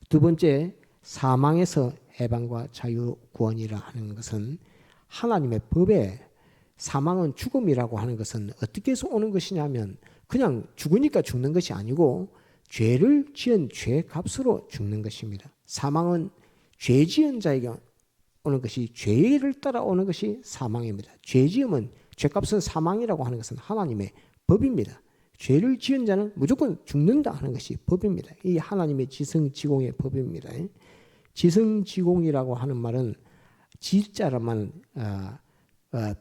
두 번째, 사망에서 해방과 자유 구원이라 하는 것은 하나님의 법에 사망은 죽음이라고 하는 것은 어떻게 해서 오는 것이냐면 그냥 죽으니까 죽는 것이 아니고 죄를 지은 죄 값으로 죽는 것입니다. 사망은 죄 지은 자에게 오는 것이 죄를 따라 오는 것이 사망입니다. 죄 지음은 죄값은 사망이라고 하는 것은 하나님의 법입니다. 죄를 지은 자는 무조건 죽는다 하는 것이 법입니다. 이 하나님의 지성지공의 법입니다. 지성지공이라고 하는 말은 지자라만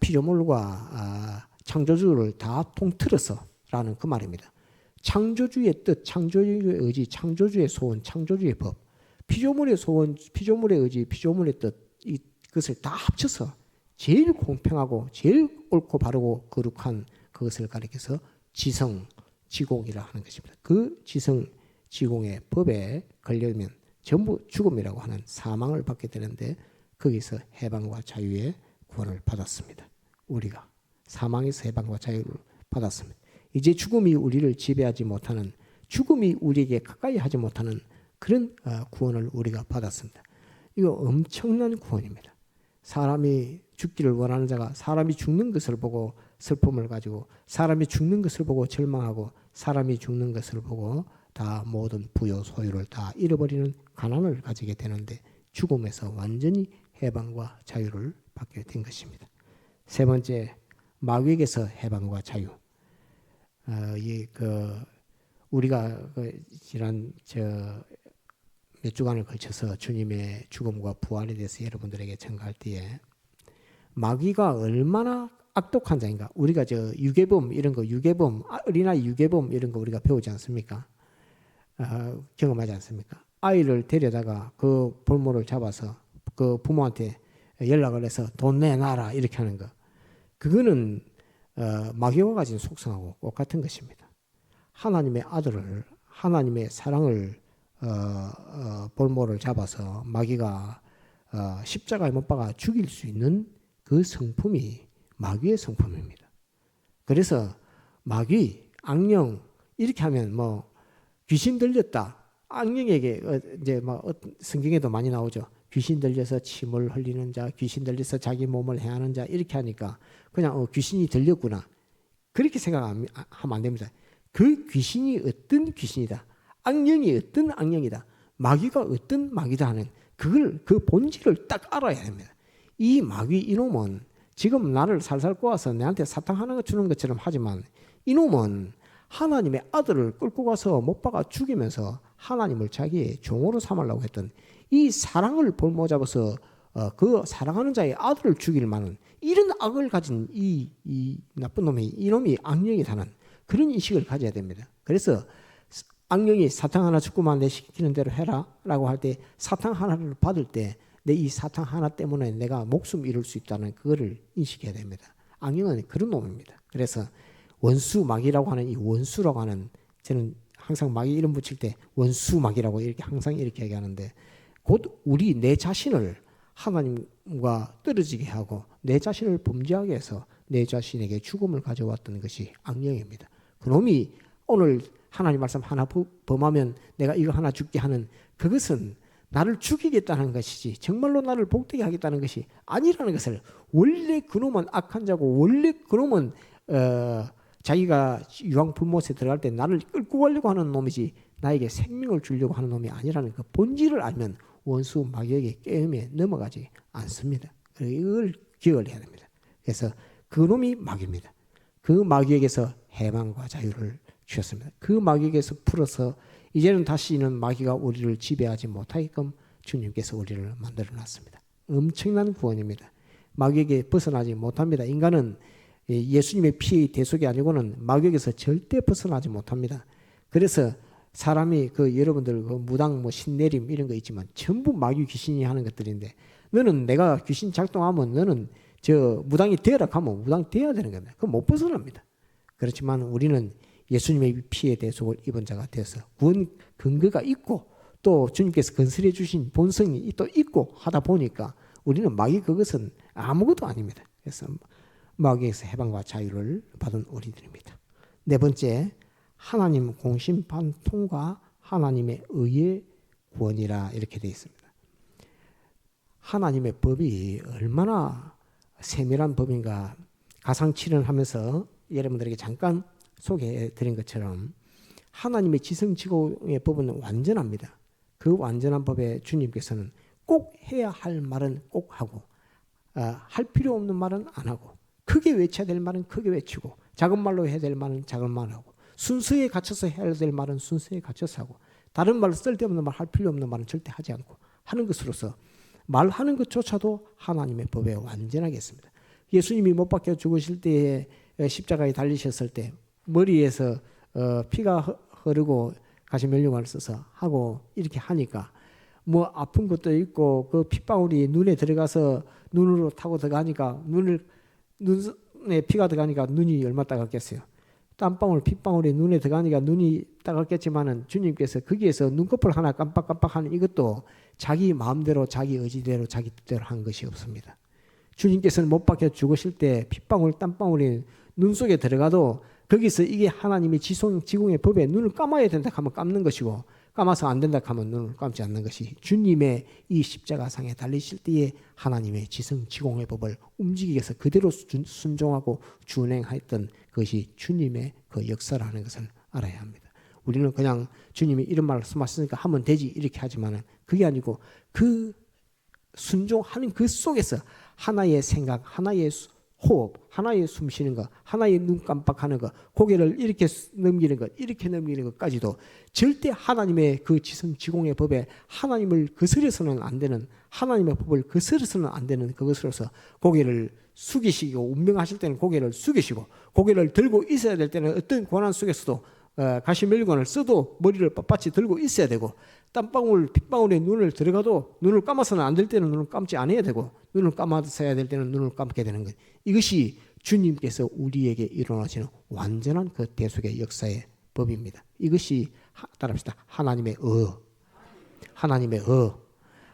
피조물과 창조주를 다 통틀어서라는 그 말입니다. 창조주의 뜻, 창조주의 의지, 창조주의 소원, 창조주의 법, 피조물의 소원, 피조물의 의지, 피조물의 뜻, 이것을 다 합쳐서 제일 공평하고 제일 옳고 바르고 거룩한 그것을 가리켜서 지성, 지공이라 하는 것입니다. 그 지성, 지공의 법에 걸려면 전부 죽음이라고 하는 사망을 받게 되는데 거기서 해방과 자유의 구원을 받았습니다. 우리가 사망에서 해방과 자유를 받았습니다. 이제 죽음이 우리를 지배하지 못하는, 죽음이 우리에게 가까이 하지 못하는 그런 구원을 우리가 받았습니다. 이거 엄청난 구원입니다. 사람이 죽기를 원하는 자가 사람이 죽는 것을 보고 슬픔을 가지고, 사람이 죽는 것을 보고 절망하고, 사람이 죽는 것을 보고 다 모든 부요 소유를 다 잃어버리는 가난을 가지게 되는데 죽음에서 완전히 해방과 자유를 받게 된 것입니다. 세 번째, 마귀에게서 해방과 자유. 우리가 지난 몇 주간을 걸쳐서 주님의 죽음과 부활에 대해서 여러분들에게 전가할 때에 마귀가 얼마나 악독한 자인가. 우리가 유괴범 이런 거, 유괴범, 어린아이 유괴범 이런 거 우리가 배우지 않습니까? 경험하지 않습니까? 아이를 데려다가 그 볼모를 잡아서 그 부모한테 연락을 해서 돈 내놔라 이렇게 하는 거. 그거는 마귀가 가진 속성하고 똑같은 것입니다. 하나님의 아들을, 하나님의 사랑을 볼모를 잡아서 마귀가 십자가에 못 박아 죽일 수 있는 그 성품이 마귀의 성품입니다. 그래서 마귀, 악령 이렇게 하면 뭐 귀신 들렸다, 악령에게 이제 성경에도 많이 나오죠. 귀신 들려서 침을 흘리는 자, 귀신 들려서 자기 몸을 해하는 자 이렇게 하니까 그냥 귀신이 들렸구나 그렇게 생각하면 안 됩니다. 그 귀신이 어떤 귀신이다, 악령이 어떤 악령이다, 마귀가 어떤 마귀다 하는 그 본질을 딱 알아야 됩니다. 이 마귀 이놈은 지금 나를 살살 꼬아서 내한테 사탕 하나 주는 것처럼 하지만 이놈은 하나님의 아들을 끌고 가서 못 박아 죽이면서 하나님을 자기의 종으로 삼으려고 했던 이 사랑을 볼모 잡아서 그 사랑하는 자의 아들을 죽일 만한 이런 악을 가진 이 나쁜 놈이, 이놈이 악령이라는 그런 인식을 가져야 됩니다. 그래서 악령이 사탕 하나 주고만 내 시키는 대로 해라 라고 할 때 사탕 하나를 받을 때 내 이 사탕 하나 때문에 내가 목숨 잃을 수 있다는 그거를 인식해야 됩니다. 악령은 그런 놈입니다. 그래서 원수 마귀라고 하는 이 원수라고 하는, 저는 항상 마귀 이름 붙일 때 원수 마귀라고 이렇게 항상 이렇게 얘기하는데 곧 우리 내 자신을 하나님과 떨어지게 하고 내 자신을 범죄하게 해서 내 자신에게 죽음을 가져왔던 것이 악령입니다. 그놈이 오늘 하나님 말씀 하나 범하면 내가 이거 하나 죽게 하는 그것은 나를 죽이겠다는 것이지 정말로 나를 복되게 하겠다는 것이 아니라는 것을, 원래 그놈은 악한 자고 원래 그놈은 자기가 유황불못에 들어갈 때 나를 끌고 가려고 하는 놈이지 나에게 생명을 주려고 하는 놈이 아니라는 그 본질을 알면 원수 마귀에게 게임에 넘어가지 않습니다. 이걸 기억을 해야 됩니다. 그래서 그놈이 마귀입니다. 그 마귀에게서 해방과 자유를 주셨습니다. 그 마귀에게서 풀어서 이제는 다시는 마귀가 우리를 지배하지 못하게끔 주님께서 우리를 만들어놨습니다. 엄청난 구원입니다. 마귀에게 벗어나지 못합니다. 인간은 예수님의 피의 대속이 아니고는 마귀에게서 절대 벗어나지 못합니다. 그래서 사람이 여러분들 무당 신내림 이런 거 있지만 전부 마귀 귀신이 하는 것들인데, 너는 내가 귀신 작동하면 너는 무당이 되어라 하면 무당 되어야 되는 겁니다. 그건 못 벗어납니다. 그렇지만 우리는 예수님의 피의 대속을 입은 자가 되어서 구원 근거가 있고 또 주님께서 건설해 주신 본성이 또 있고 하다 보니까 우리는 마귀 그것은 아무것도 아닙니다. 그래서 마귀에서 해방과 자유를 받은 우리들입니다. 네 번째, 하나님 공심판 통과 하나님의 의의 구원이라 이렇게 되어 있습니다. 하나님의 법이 얼마나 세밀한 법인가 가상치를 하면서 여러분들에게 잠깐 소개해 드린 것처럼 하나님의 지성지공의 법은 완전합니다. 그 완전한 법에 주님께서는 꼭 해야 할 말은 꼭 하고 할 필요 없는 말은 안 하고, 크게 외쳐야 될 말은 크게 외치고, 작은 말로 해야 될 말은 작은 말로 하고, 순서에 갇혀서 해야 될 말은 순서에 갇혀서 하고, 다른 말 쓸데없는 말, 할 필요 없는 말은 절대 하지 않고 하는 것으로서 말하는 것조차도 하나님의 법에 완전하게 했습니다. 예수님이 못 박혀 죽으실 때에 십자가에 달리셨을 때 머리에서 피가 흐르고 가시면류관을 써서 하고 이렇게 하니까 뭐 아픈 것도 있고 그 핏방울이 눈에 들어가서 눈으로 타고 들어가니까 눈에 피가 들어가니까 눈이 얼마나 따갑겠어요. 땀방울 핏방울이 눈에 들어가니까 눈이 따갑겠지만은 주님께서 거기에서 눈꺼풀 하나 깜빡깜빡하는 이것도 자기 마음대로 자기 의지대로 자기 뜻대로 한 것이 없습니다. 주님께서는 못 박혀 죽으실 때 핏방울 땀방울이 눈 속에 들어가도 거기서 이게 하나님의 지공의 법에 눈을 감아야 된다 하면 감는 것이고 감아서 안 된다 하면 눈을 감지 않는 것이 주님의 이 십자가상에 달리실 때에 하나님의 지공의 법을 움직이기 위해서 그대로 순종하고 준행했던 그것이 주님의 그 역사라는 것을 알아야 합니다. 우리는 그냥 주님이 이런 말씀하셨으니까 하면 되지 이렇게 하지만은 그게 아니고 그 순종하는 그 속에서 하나의 생각, 하나의 호흡, 하나의 숨 쉬는 것, 하나의 눈 깜빡하는 것, 고개를 이렇게 넘기는 것, 이렇게 넘기는 것까지도 절대 하나님의 그 지공의 법에 하나님을 거스려서는 안 되는, 하나님의 법을 거스려서는 안 되는 그것으로서 고개를 숙이시고 운명하실 때는 고개를 숙이시고 고개를 들고 있어야 될 때는 어떤 고난 속에서도 가시멜리관을 써도 머리를 빳빳이 들고 있어야 되고 땀방울, 핏방울에 눈을 들어가도 눈을 감아서는 안 될 때는 눈을 감지 않아야 되고 눈을 감아서야 될 때는 눈을 감게 되는 것. 이것이 주님께서 우리에게 일어나시는 완전한 그 대속의 역사의 법입니다. 이것이 따라합시다. 하나님의 하나님의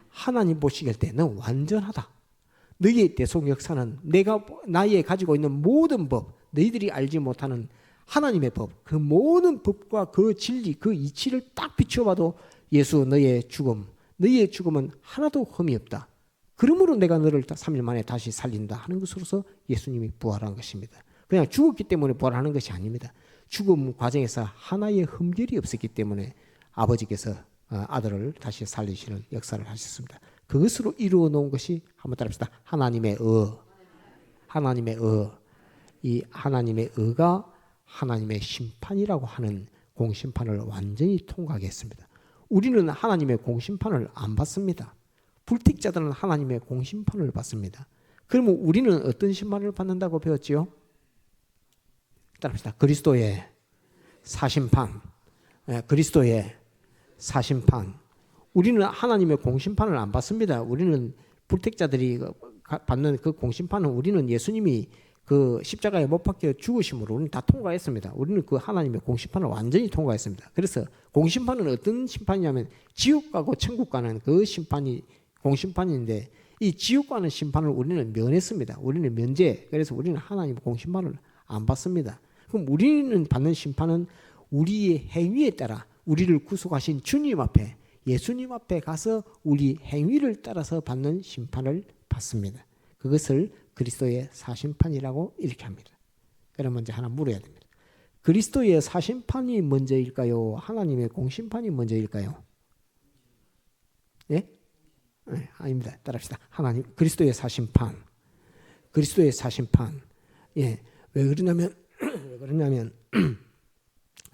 하나님 보시길 때 넌 완전하다. 너희의 대속 역사는 내가 나의 가지고 있는 모든 법, 너희들이 알지 못하는 하나님의 법, 그 모든 법과 그 진리, 그 이치를 딱 비춰봐도 예수 너의 죽음은 하나도 흠이 없다. 그러므로 내가 너를 3일 만에 다시 살린다 하는 것으로서 예수님이 부활한 것입니다. 그냥 죽었기 때문에 부활하는 것이 아닙니다. 죽음 과정에서 하나의 흠결이 없었기 때문에 아버지께서 아들을 다시 살리시는 역사를 하셨습니다. 그것으로 이루어 놓은 것이 한번 따라합시다. 하나님의 이 하나님의 의가 하나님의 심판이라고 하는 공심판을 완전히 통과하게 했습니다. 우리는 하나님의 공심판을 안 받습니다. 불택자들은 하나님의 공심판을 받습니다. 그러면 우리는 어떤 심판을 받는다고 배웠지요? 따라합시다. 그리스도의 사심판. 그리스도의 사심판. 우리는 하나님의 공심판을 안 받습니다. 우리는 불택자들이 받는 그 공심판은 우리는 예수님이 그 십자가에 못 박혀 죽으심으로 우리는 다 통과했습니다. 우리는 그 하나님의 공심판을 완전히 통과했습니다. 그래서 공심판은 어떤 심판이냐면 지옥 가고 천국 가는 그 심판이 공심판인데 이 지옥 가는 심판을 우리는 면했습니다. 우리는 면제. 그래서 우리는 하나님의 공심판을 안 받습니다. 그럼 우리는 받는 심판은 우리의 행위에 따라 우리를 구속하신 주님 앞에 예수님 앞에 가서 우리 행위를 따라서 받는 심판을 받습니다. 그것을 그리스도의 사심판이라고 이렇게 합니다. 그럼 먼저 하나 물어야 됩니다. 그리스도의 사심판이 먼저일까요? 하나님의 공심판이 먼저일까요? 예? 네, 아닙니다. 따라합시다. 하나님 그리스도의 사심판. 그리스도의 사심판. 예. 왜 그러냐면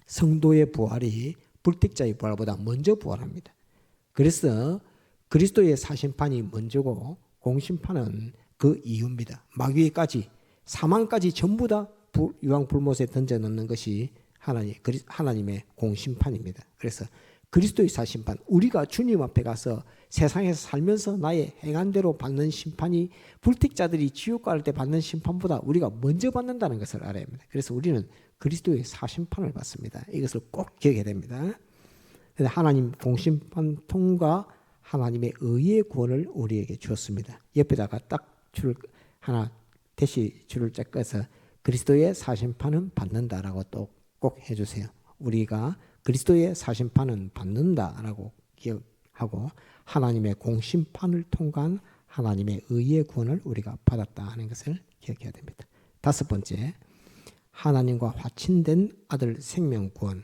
성도의 부활이 불택자의 부활보다 먼저 부활합니다. 그래서 그리스도의 사심판이 먼저고 공심판은 그 이유입니다. 마귀까지 사망까지 전부 다 유황불못에 던져놓는 것이 하나님의 공심판입니다. 그래서 그리스도의 사심판, 우리가 주님 앞에 가서 세상에서 살면서 나의 행한 대로 받는 심판이 불택자들이 지옥 갈 때 받는 심판보다 우리가 먼저 받는다는 것을 알아야 합니다. 그래서 우리는 그리스도의 사심판을 받습니다. 이것을 꼭 기억해야 됩니다. 그래서 하나님 공심판 통과 하나님의 의의 구원을 우리에게 주었습니다. 옆에다가 딱 줄을 하나 대시 줄을 쫙 꺼서 그리스도의 사심판은 받는다라고 또 꼭 해주세요. 우리가 그리스도의 사심판은 받는다라고 기억하고 하나님의 공심판을 통과한 하나님의 의의 구원을 우리가 받았다 하는 것을 기억해야 됩니다. 5번째, 하나님과 화친된 아들 생명 구원.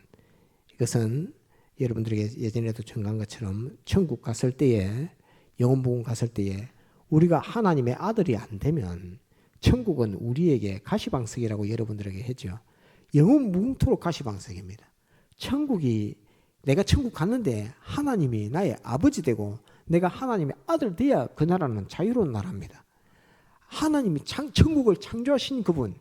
이것은 여러분들에게 예전에도 전한 것처럼 천국 갔을 때에 영혼복음 갔을 때에 우리가 하나님의 아들이 안 되면 천국은 우리에게 가시방석이라고 여러분들에게 했죠. 영원 무궁토록 가시방석입니다. 천국이 내가 천국 갔는데 하나님이 나의 아버지 되고 내가 하나님의 아들 돼야 그 나라는 자유로운 나라입니다. 하나님이 천국을 창조하신 그분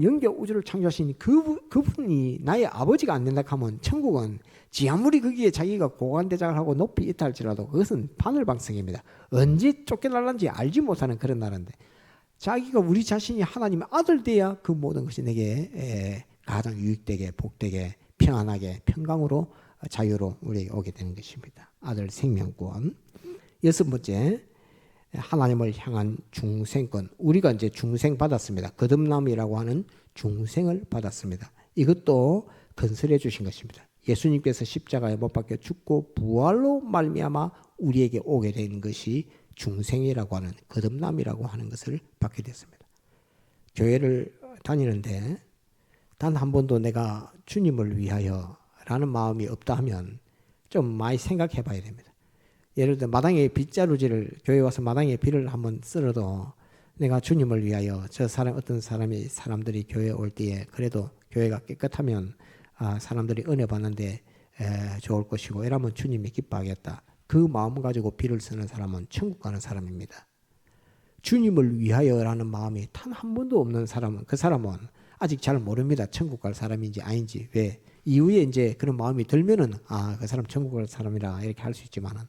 영계 우주를 창조하신 그분이 나의 아버지가 안 된다 하면 천국은 지 아무리 거기에 자기가 고관대장을 하고 높이 있다 할지라도 그것은 바늘방석입니다. 언제 쫓겨날는지 알지 못하는 그런 나라인데, 자기가 우리 자신이 하나님의 아들 돼야 그 모든 것이 내게 가장 유익되게 복되게 평안하게 평강으로 자유로 우리에게 오게 되는 것입니다. 아들 생명권. 여섯 번째, 하나님을 향한 중생권. 우리가 이제 중생 받았습니다. 거듭남이라고 하는 중생을 받았습니다. 이것도 건설해 주신 것입니다. 예수님께서 십자가에 못 박혀 죽고 부활로 말미암아 우리에게 오게 된 것이 중생이라고 하는 거듭남이라고 하는 것을 받게 됐습니다. 교회를 다니는데 단 한 번도 내가 주님을 위하여 라는 마음이 없다 하면 좀 많이 생각해 봐야 됩니다. 예를 들어 마당에 빗자루질을, 교회 와서 마당에 비를 한번 쓸어도 내가 주님을 위하여 어떤 사람들이 교회에 올 때에 그래도 교회가 깨끗하면 사람들이 은혜 받는데 좋을 것이고 이러면 주님이 기뻐하겠다. 그 마음 가지고 비를 쓰는 사람은 천국 가는 사람입니다. 주님을 위하여라는 마음이 단 한 번도 없는 사람은, 그 사람은 아직 잘 모릅니다. 천국 갈 사람인지 아닌지. 왜? 이후에 이제 그런 마음이 들면은 그 사람 천국 갈 사람이라 이렇게 할 수 있지만은,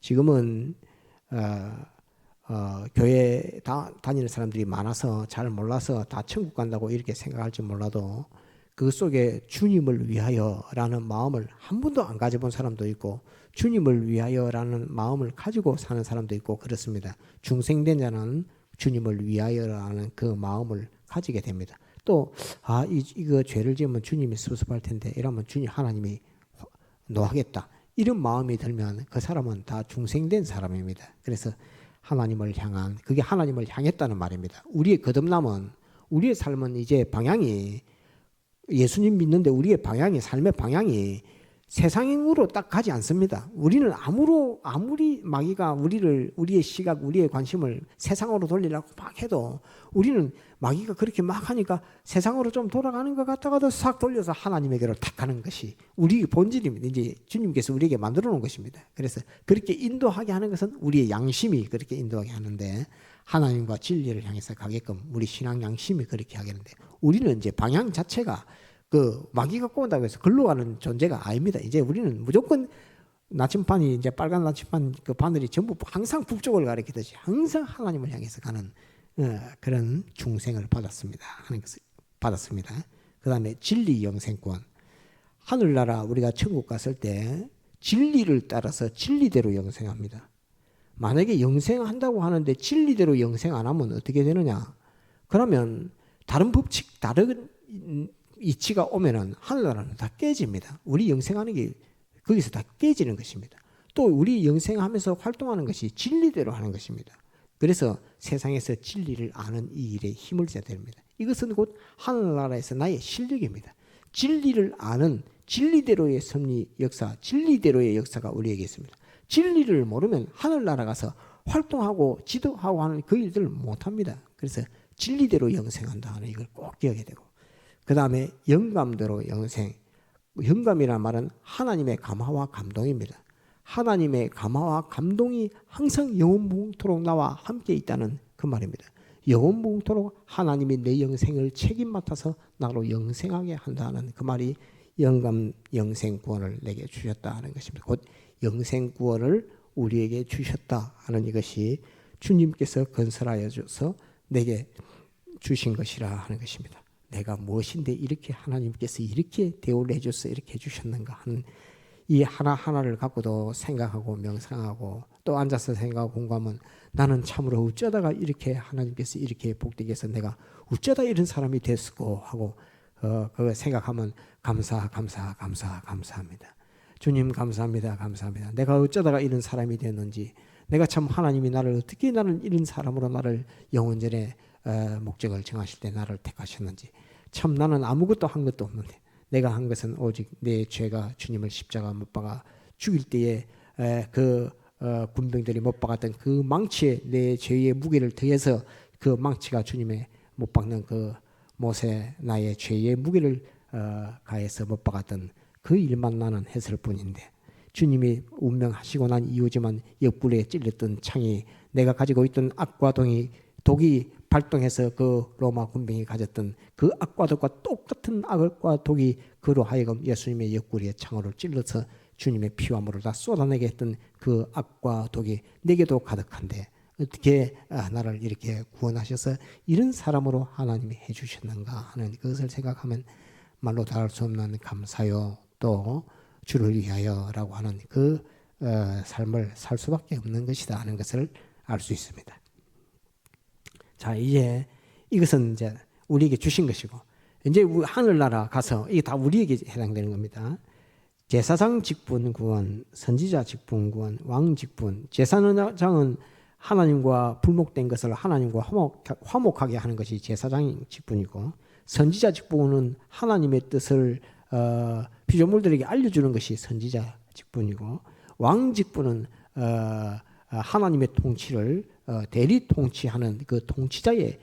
지금은 교회 다니는 사람들이 많아서 잘 몰라서 다 천국 간다고 이렇게 생각할지 몰라도 그 속에 주님을 위하여라는 마음을 한 번도 안 가져본 사람도 있고 주님을 위하여라는 마음을 가지고 사는 사람도 있고 그렇습니다. 중생된 자는 주님을 위하여라는 그 마음을 가지게 됩니다. 또 이거 죄를 지으면 주님이 섭섭할 텐데 이러면 하나님이 노하겠다. 이런 마음이 들면 그 사람은 다 중생된 사람입니다. 그래서 하나님을 향한, 그게 하나님을 향했다는 말입니다. 우리의 거듭남은, 우리의 삶은 이제 방향이, 예수님 믿는데 우리의 방향이, 삶의 방향이 세상으로 딱 가지 않습니다. 우리는 아무리 마귀가 우리의 시각, 우리의 관심을 세상으로 돌리려고 막 해도 우리는 마귀가 그렇게 막 하니까 세상으로 좀 돌아가는 것 같다가도 싹 돌려서 하나님에게로 탁 가는 것이 우리 본질입니다. 이제 주님께서 우리에게 만들어 놓은 것입니다. 그래서 그렇게 인도하게 하는 것은 우리의 양심이 그렇게 인도하게 하는데, 하나님과 진리를 향해서 가게끔 우리 신앙 양심이 그렇게 하게 하는데, 우리는 이제 방향 자체가 그 마귀가 꼬은다고 해서 글로 가는 존재가 아닙니다. 이제 우리는 무조건 나침판이, 이제 빨간 나침판 그 바늘이 전부 항상 북쪽을 가리키듯이 항상 하나님을 향해서 가는 그런 중생을 받았습니다. 하는 것을 받았습니다. 그 다음에 진리 영생권. 하늘나라 우리가 천국 갔을 때 진리를 따라서 진리대로 영생합니다. 만약에 영생한다고 하는데 진리대로 영생 안 하면 어떻게 되느냐? 그러면 다른 법칙, 다른 이치가 오면은 하늘나라는 다 깨집니다. 우리 영생하는 게 거기서 다 깨지는 것입니다. 또 우리 영생하면서 활동하는 것이 진리대로 하는 것입니다. 그래서 세상에서 진리를 아는 이 일에 힘을 써야 됩니다. 이것은 곧 하늘나라에서 나의 실력입니다. 진리를 아는 진리대로의 섭리 역사, 진리대로의 역사가 우리에게 있습니다. 진리를 모르면 하늘나라 가서 활동하고 지도하고 하는 그 일들을 못합니다. 그래서 진리대로 영생한다 하는 이걸 꼭 기억해야 되고, 그 다음에 영감대로 영생. 영감이라는 말은 하나님의 감화와 감동입니다. 하나님의 감화와 감동이 항상 영원무궁토록 나와 함께 있다는 그 말입니다. 영원무궁토록 하나님이 내 영생을 책임 맡아서 나로 영생하게 한다는 그 말이 영감 영생구원을 내게 주셨다 하는 것입니다. 곧 영생구원을 우리에게 주셨다 하는 이것이 주님께서 건설하여 줘서 내게 주신 것이라 하는 것입니다. 내가 무엇인데 이렇게 하나님께서 이렇게 대우를 해줘서 이렇게 해주셨는가 하는 이 하나하나를 갖고도 생각하고 명상하고 또 앉아서 생각하고 공부하면, 나는 참으로 어쩌다가 이렇게 하나님께서 이렇게 복되게 해서 내가 어쩌다 이런 사람이 됐을까 하고 그거 생각하면 감사합니다. 주님 감사합니다. 내가 어쩌다가 이런 사람이 됐는지, 내가 참 하나님이 나를 이런 사람으로 나를 영원전에 목적을 정하실 때 나를 택하셨는지, 참 나는 아무것도 한 것도 없는데 내가 한 것은 오직 내 죄가 주님을 십자가 못 박아 죽일 때에 군병들이 못 박았던 그 망치에 내 죄의 무게를 더해서 그 망치가 주님의 못 박는 그 못에 나의 죄의 무게를 가해서 못 박았던 그 일만 나는 했을 뿐인데, 주님이 운명하시고 난 이후지만 옆구리에 찔렸던 창이 내가 가지고 있던 악과 독이 발동해서 그 로마 군병이 가졌던 그 악과 독과 똑같은 악과 독이 그로 하여금 예수님의 옆구리에 창으로 찔러서 주님의 피와 물을 다 쏟아내게 했던 그 악과 독이 내게도 가득한데 어떻게 나를 이렇게 구원하셔서 이런 사람으로 하나님이 해주셨는가 하는 그것을 생각하면 말로 다 할 수 없는 감사요, 또 주를 위하여라고 하는 그 삶을 살 수밖에 없는 것이다 하는 것을 알 수 있습니다. 자, 이제 이것은 이제 우리에게 주신 것이고, 이제 하늘나라 가서 이게 다 우리에게 해당되는 겁니다. 제사장 직분 구원, 선지자 직분 구원, 왕 직분. 제사장은 하나님과 불목된 것을 하나님과 화목하게 하는 것이 제사장 직분이고, 선지자 직분은 하나님의 뜻을 피조물들에게 알려주는 것이 선지자 직분이고, 왕 직분은 하나님의 통치를 대리 통치하는 그 통치자의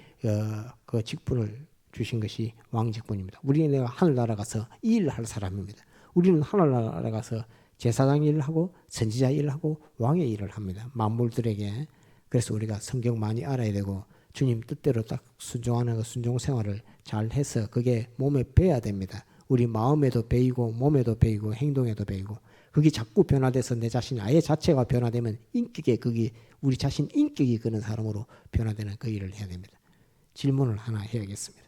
그 직분을 주신 것이 왕 직분입니다. 우리는 하늘나라 가서 이 일을 할 사람입니다. 우리는 하늘나라 가서 제사장 일을 하고 선지자 일을 하고 왕의 일을 합니다. 만물들에게. 그래서 우리가 성경 많이 알아야 되고 주님 뜻대로 딱 순종하는 그 순종 생활을 잘 해서 그게 몸에 배야 됩니다. 우리 마음에도 배이고 몸에도 배이고 행동에도 배이고 그게 자꾸 변화돼서 내 자신 아예 자체가 변화되면 인격에 그게 우리 자신 인격이 그런 사람으로 변화되는 그 일을 해야 됩니다. 질문을 하나 해야겠습니다.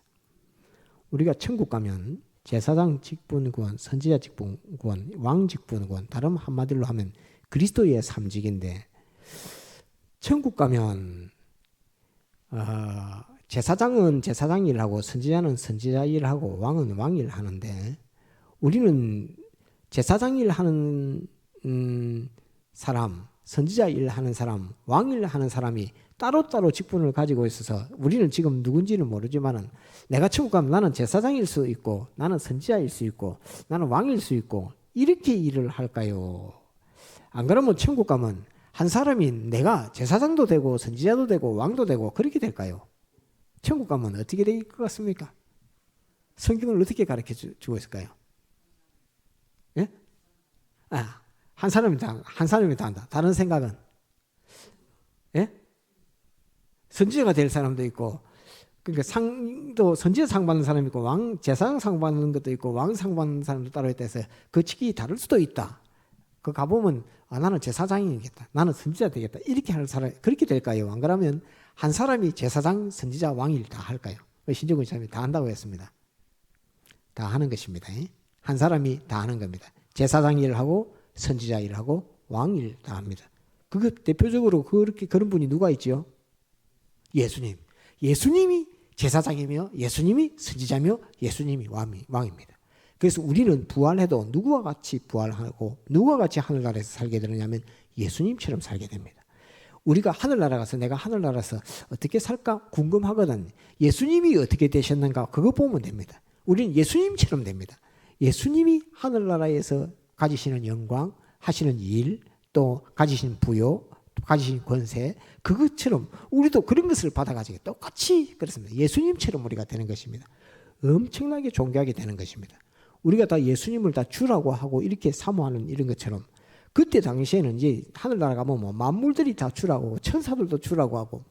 우리가 천국 가면 제사장 직분 구원, 선지자 직분 구원, 왕 직분 구원, 다른 한마디로 하면 그리스도의 삼직인데 천국 가면 제사장은 제사장 일을 하고 선지자는 선지자 일을 하고 왕은 왕 일을 하는데 우리는 제사장 일 하는 사람, 선지자 일 하는 사람, 왕 일 하는 사람이 따로따로 직분을 가지고 있어서 우리는 지금 누군지는 모르지만은 내가 천국 가면 나는 제사장일 수 있고 나는 선지자일 수 있고 나는 왕일 수 있고 이렇게 일을 할까요? 안 그러면 천국 가면 한 사람이 내가 제사장도 되고 선지자도 되고 왕도 되고 그렇게 될까요? 천국 가면 어떻게 될 것 같습니까? 성경을 어떻게 가르쳐 주고 있을까요? 예? 한 사람이 다 한다. 다른 생각은? 예? 선지자가 될 사람도 있고, 그러니까 상도 선지자 상 받는 사람이 있고, 왕 제사장 상 받는 것도 있고, 왕 상 받는 사람도 따로 있다 해서 그 직이 다를 수도 있다. 그 가보면 나는 제사장이겠다. 나는 선지자 되겠다. 이렇게 할 사람 그렇게 될까요? 안 그러면 한 사람이 제사장, 선지자, 왕일 다 할까요? 신정근 사람이 다 한다고 했습니다. 다 하는 것입니다. 한 사람이 다 하는 겁니다. 제사장 일을 하고 선지자 일을 하고 왕 일 다 합니다. 그거 대표적으로 그런 분이 누가 있죠? 예수님. 예수님이 제사장이며 예수님이 선지자며 예수님이 왕입니다. 그래서 우리는 부활해도 누구와 같이 부활하고 누구와 같이 하늘나라에서 살게 되느냐면 예수님처럼 살게 됩니다. 우리가 하늘나라 가서 내가 하늘나라에서 어떻게 살까 궁금하거든. 예수님이 어떻게 되셨는가 그거 보면 됩니다. 우리는 예수님처럼 됩니다. 예수님이 하늘나라에서 가지시는 영광, 하시는 일, 또 가지신 부요, 가지신 권세, 그것처럼 우리도 그런 것을 받아가지고 똑같이 그렇습니다. 예수님처럼 우리가 되는 것입니다. 엄청나게 존귀하게 되는 것입니다. 우리가 다 예수님을 다 주라고 하고 이렇게 사모하는 이런 것처럼 그때 당시에는 이제 하늘나라 가면 뭐 만물들이 다 주라고 천사들도 주라고 하고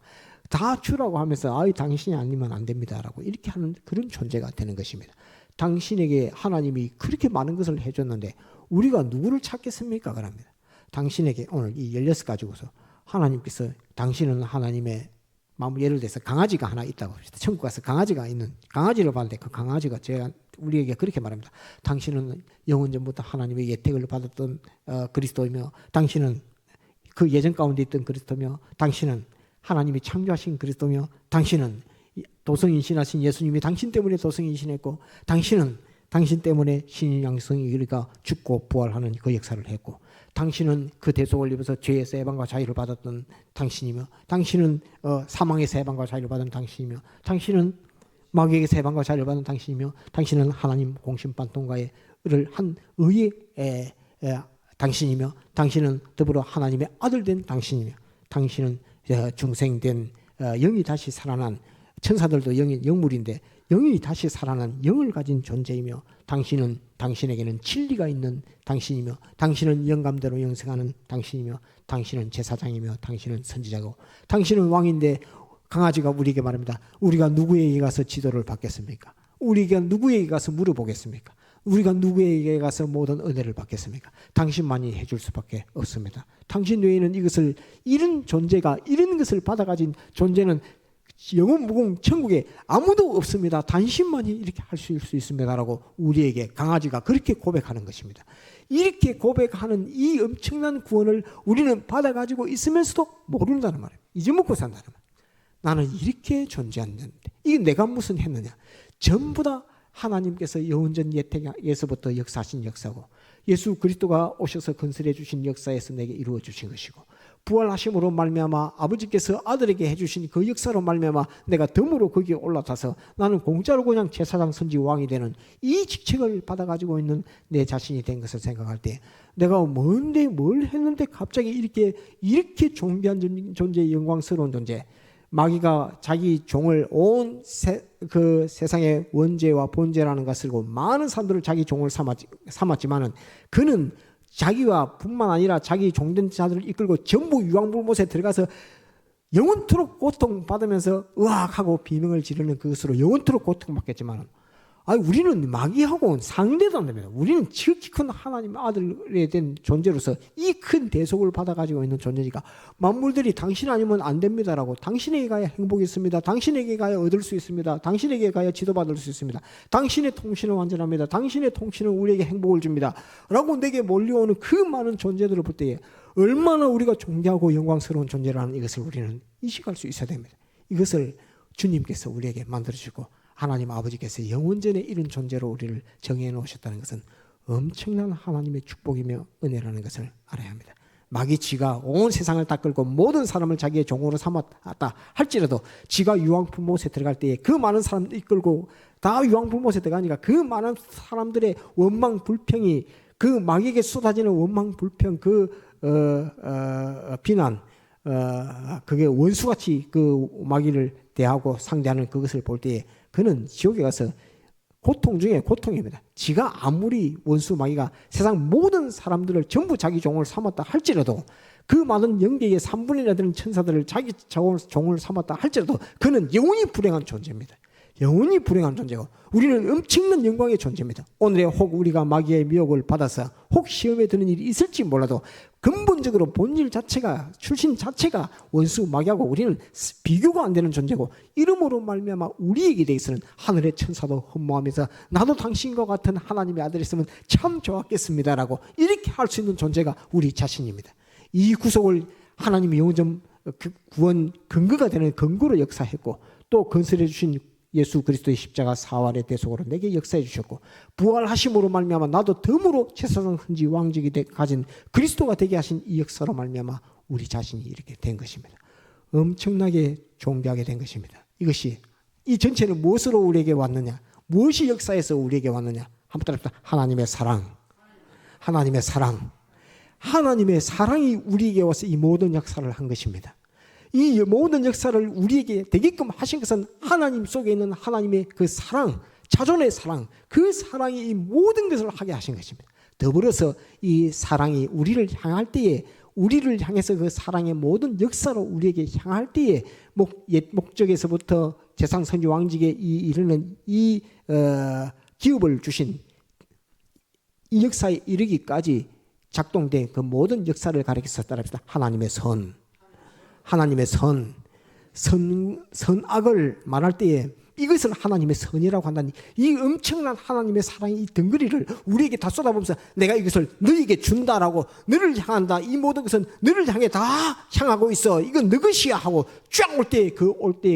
다 주라고 하면서 당신이 아니면 안 됩니다라고 이렇게 하는 그런 존재가 되는 것입니다. 당신에게 하나님이 그렇게 많은 것을 해줬는데 우리가 누구를 찾겠습니까? 그럽니다. 당신에게 오늘 이 16 가지고서 하나님께서 당신은 하나님의 예를 들어서 강아지가 하나 있다고 합시다. 천국 가서 강아지가 있는 강아지를 봤는데 그 강아지가 우리에게 그렇게 말합니다. 당신은 영원전부터 하나님의 예택을 받았던 그리스도이며 당신은 그 예전 가운데 있던 그리스도며 당신은 하나님이 창조하신 그리스도며 당신은 도성인신하신 예수님이 당신 때문에 도성인신했고 당신은 당신 때문에 신인 양성이 우리가 죽고 부활하는 그 역사를 했고 당신은 그 대속을 입어서 죄에서 해방과 자유를 받았던 당신이며 당신은 사망에서 해방과 자유를 받은 당신이며 당신은 마귀에게서 해방과 자유를 받은 당신이며 당신은 하나님 공심판 통과를 한 의의 당신이며 당신은 더불어 하나님의 아들 된 당신이며 당신은 중생된 영이 다시 살아난 천사들도 영물인데 영이 다시 살아난 영을 가진 존재이며 당신에게는 진리가 있는 당신이며 당신은 영감대로 영생하는 당신이며 당신은 제사장이며 당신은 선지자고 당신은 왕인데 강아지가 우리에게 말합니다. 우리가 누구에게 가서 지도를 받겠습니까? 우리가 누구에게 가서 물어보겠습니까? 우리가 누구에게 가서 모든 은혜를 받겠습니까? 당신만이 해줄 수밖에 없습니다. 당신 외에는 이런 존재가 이런 것을 받아가진 존재는 영원 무궁 천국에 아무도 없습니다. 당신만이 이렇게 할 수 있습니다라고 우리에게 강아지가 그렇게 고백하는 것입니다. 이렇게 고백하는 이 엄청난 구원을 우리는 받아가지고 있으면서도 모른다는 말이에요. 잊어먹고 산다는 말이에요. 나는 이렇게 존재하는데 이게 내가 무슨 했느냐. 전부 다 하나님께서 영원전 예태에서부터 역사하신 역사고 예수 그리스도가 오셔서 건설해 주신 역사에서 내게 이루어 주신 것이고 부활하심으로 말미암아 아버지께서 아들에게 해주신 그 역사로 말미암아 내가 덤으로 거기에 올라타서 나는 공짜로 그냥 제사장 선지 왕이 되는 이 직책을 받아가지고 있는 내 자신이 된 것을 생각할 때 내가 뭔데 뭘 했는데 갑자기 이렇게 존귀한 존재 영광스러운 존재 마귀가 자기 종을 온 세상의 원죄와 본죄라는 것을 많은 사람들을 자기 종을 삼았지만은 그는 자기와 뿐만 아니라 자기 종된 자들을 이끌고 전부 유황불못에 들어가서 영원토록 고통받으면서 으악하고 비명을 지르는 그것으로 영원토록 고통받겠지만 우리는 마귀하고는 상대도 안 됩니다. 우리는 지극히 큰 하나님 아들에 된 존재로서 이 큰 대속을 받아가지고 있는 존재니까 만물들이 당신 아니면 안 됩니다라고 당신에게 가야 행복이 있습니다. 당신에게 가야 얻을 수 있습니다. 당신에게 가야 지도받을 수 있습니다. 당신의 통신은 완전합니다. 당신의 통신은 우리에게 행복을 줍니다. 라고 내게 몰려오는 그 많은 존재들을 볼 때에 얼마나 우리가 존귀하고 영광스러운 존재라는 이것을 우리는 인식할 수 있어야 됩니다. 이것을 주님께서 우리에게 만들어주고 하나님 아버지께서 영원전에 이런 존재로 우리를 정해 놓으셨다는 것은 엄청난 하나님의 축복이며 은혜라는 것을 알아야 합니다. 마귀 지가 온 세상을 다 끌고 모든 사람을 자기의 종으로 삼았다 할지라도 지가 유황불못에 들어갈 때에 그 많은 사람을 이끌고 다 유황불못에 들어가니까 그 많은 사람들의 원망 불평이 그 마귀에게 쏟아지는 원망 불평 비난 그게 원수같이 그 마귀를 대하고 상대하는 그것을 볼 때에 그는 지옥에 가서 고통 중에 고통입니다. 지가 아무리 원수 마귀가 세상 모든 사람들을 전부 자기 종을 삼았다 할지라도 그 많은 영계의 3분의 1이 되는 천사들을 자기 종을 삼았다 할지라도 그는 영원히 불행한 존재입니다. 영원히 불행한 존재고 우리는 엄청난 영광의 존재입니다. 오늘에 혹 우리가 마귀의 미혹을 받아서 혹 시험에 드는 일이 있을지 몰라도 근본적으로 본질 자체가 출신 자체가 원수 마귀하고 우리는 비교가 안 되는 존재고 이름으로 말미암아 우리에게 대해서는 하늘의 천사도 흠모하면서 나도 당신과 같은 하나님의 아들이 있으면 참 좋았겠습니다라고 이렇게 할 수 있는 존재가 우리 자신입니다. 이 구속을 하나님이 영원전 구원 근거가 되는 근거로 역사했고 또 건설해 주신 예수 그리스도의 십자가 사활의 대속으로 내게 역사해 주셨고 부활하심으로 말미암아 나도 덤으로 제사장 선지 왕직이 가진 그리스도가 되게 하신 이 역사로 말미암아 우리 자신이 이렇게 된 것입니다. 엄청나게 존귀하게 된 것입니다. 이것이 이 전체는 무엇으로 우리에게 왔느냐? 무엇이 역사에서 우리에게 왔느냐? 한번 따라합시다. 하나님의 사랑. 하나님의 사랑. 하나님의 사랑이 우리에게 와서 이 모든 역사를 한 것입니다. 이 모든 역사를 우리에게 되게끔 하신 것은 하나님 속에 있는 하나님의 그 사랑, 자존의 사랑, 그 사랑이 이 모든 것을 하게 하신 것입니다. 더불어서 이 사랑이 우리를 향할 때에 우리를 향해서 그 사랑의 모든 역사로 우리에게 향할 때에 옛 목적에서부터 제상 선지 왕직에 이르는 이 기업을 주신 이 역사에 이르기까지 작동된 그 모든 역사를 가리켜서 따라합시다. 하나님의 선. 하나님의 선악을 말할 때에 이것을 하나님의 선이라고 한다니 이 엄청난 하나님의 사랑의 이 덩어리를 우리에게 다 쏟아보면서 내가 이것을 너에게 준다라고 너를 향한다. 이 모든 것은 너를 향해 다 향하고 있어. 이건 너 것이야 하고 쫙 올 때의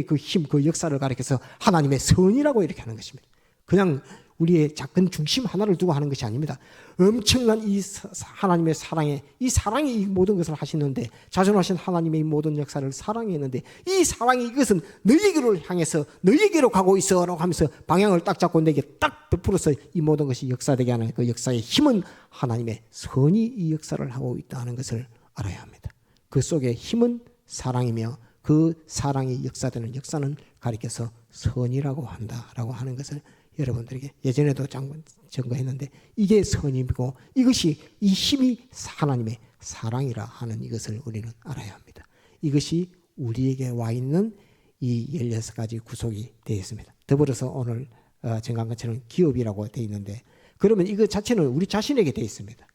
그 힘, 그 역사를 가리켜서 하나님의 선이라고 이렇게 하는 것입니다. 그냥 우리의 작은 중심 하나를 두고 하는 것이 아닙니다. 엄청난 이 하나님의 사랑에 이 사랑이 이 모든 것을 하시는데 자존하신 하나님의 이 모든 역사를 사랑했는데 이 사랑이 이것은 너에게로 향해서 너에게로 가고 있어 라고 하면서 방향을 딱 잡고 내게 딱 베풀어서 이 모든 것이 역사되게 하는 그 역사의 힘은 하나님의 선이 이 역사를 하고 있다는 것을 알아야 합니다. 그 속에 힘은 사랑이며 그 사랑이 역사되는 역사는 가리켜서 선이라고 한다라고 하는 것을 여러분들에게 예전에도 증거했는데, 이게 선이고 이것이 이 힘이 하나님의 사랑이라 하는 이것을 우리는 알아야 합니다. 이것이 우리에게 와 있는 이 16가지 구속이 되어 있습니다. 더불어서 오늘 정한 것처럼 기업이라고 되어 있는데, 그러면 이거 자체는 우리 자신에게 되어 있습니다.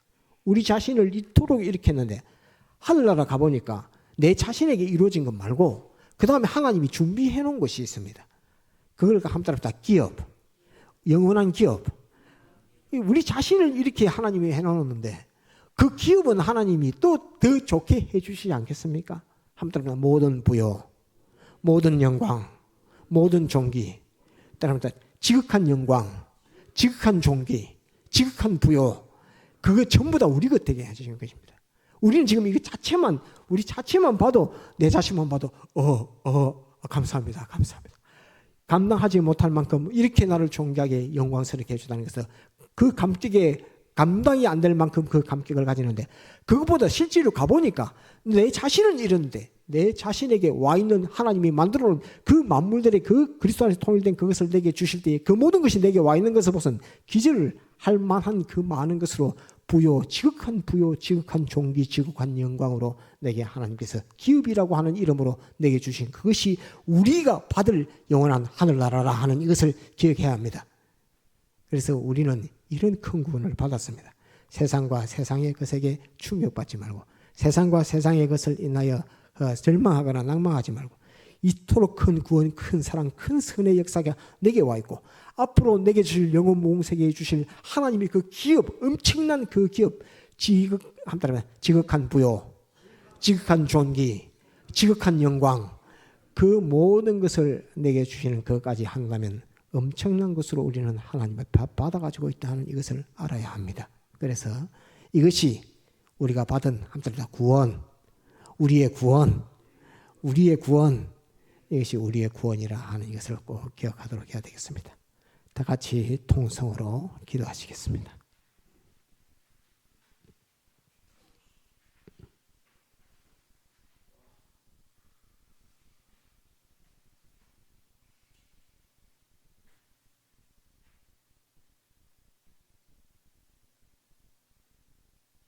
우리 자신을 이토록 이렇게 했는데 하늘나라 가보니까 내 자신에게 이루어진 것 말고 그 다음에 하나님이 준비해 놓은 것이 있습니다. 그걸 한따라 다 기업, 영원한 기업. 우리 자신을 이렇게 하나님이 해놓았는데 그 기업은 하나님이 또 더 좋게 해주시지 않겠습니까? 한따라 모든 부요, 모든 영광, 모든 존귀, 따라합니다. 지극한 영광, 지극한 존귀, 지극한 부요, 그거 전부 다 우리 것 되게 해주시는 것입니다. 우리는 지금 이거 자체만, 우리 자체만 봐도, 내 자신만 봐도 감사합니다, 감사합니다. 감당하지 못할 만큼 이렇게 나를 존귀하게 영광스럽게 해주다는 것은 그 감격에 감당이 안 될 만큼 그 감격을 가지는데, 그것보다 실제로 가보니까 내 자신은 이런데 내 자신에게 와 있는 하나님이 만들어 놓은 그 만물들의 그 그리스도 안에서 통일된 그것을 내게 주실 때에 그 모든 것이 내게 와 있는 것을 보선 기절을 할 만한 그 많은 것으로 부요, 지극한 존귀, 지극한 영광으로 내게 하나님께서 기업이라고 하는 이름으로 내게 주신 그것이 우리가 받을 영원한 하늘나라라 하는 이것을 기억해야 합니다. 그래서 우리는 이런 큰 구원을 받았습니다. 세상과 세상의 것에게 충격받지 말고, 세상과 세상의 것을 인하여 절망하거나 낭망하지 말고, 이토록 큰 구원, 큰 사랑, 큰 선의 역사가 내게 와 있고 앞으로 내게 주실 영원 모홍세계에 주실 하나님의 그 기업, 엄청난 그 기업, 지극한 부요, 지극한 존귀, 지극한 영광, 그 모든 것을 내게 주시는 그것까지 한다면 엄청난 것으로 우리는 하나님을 받아가지고 있다는 이것을 알아야 합니다. 그래서 이것이 우리가 받은 구원, 우리의 구원, 이것이 우리의 구원이라 하는 이것을 꼭 기억하도록 해야 되겠습니다. 다 같이 통성으로 기도하시겠습니다.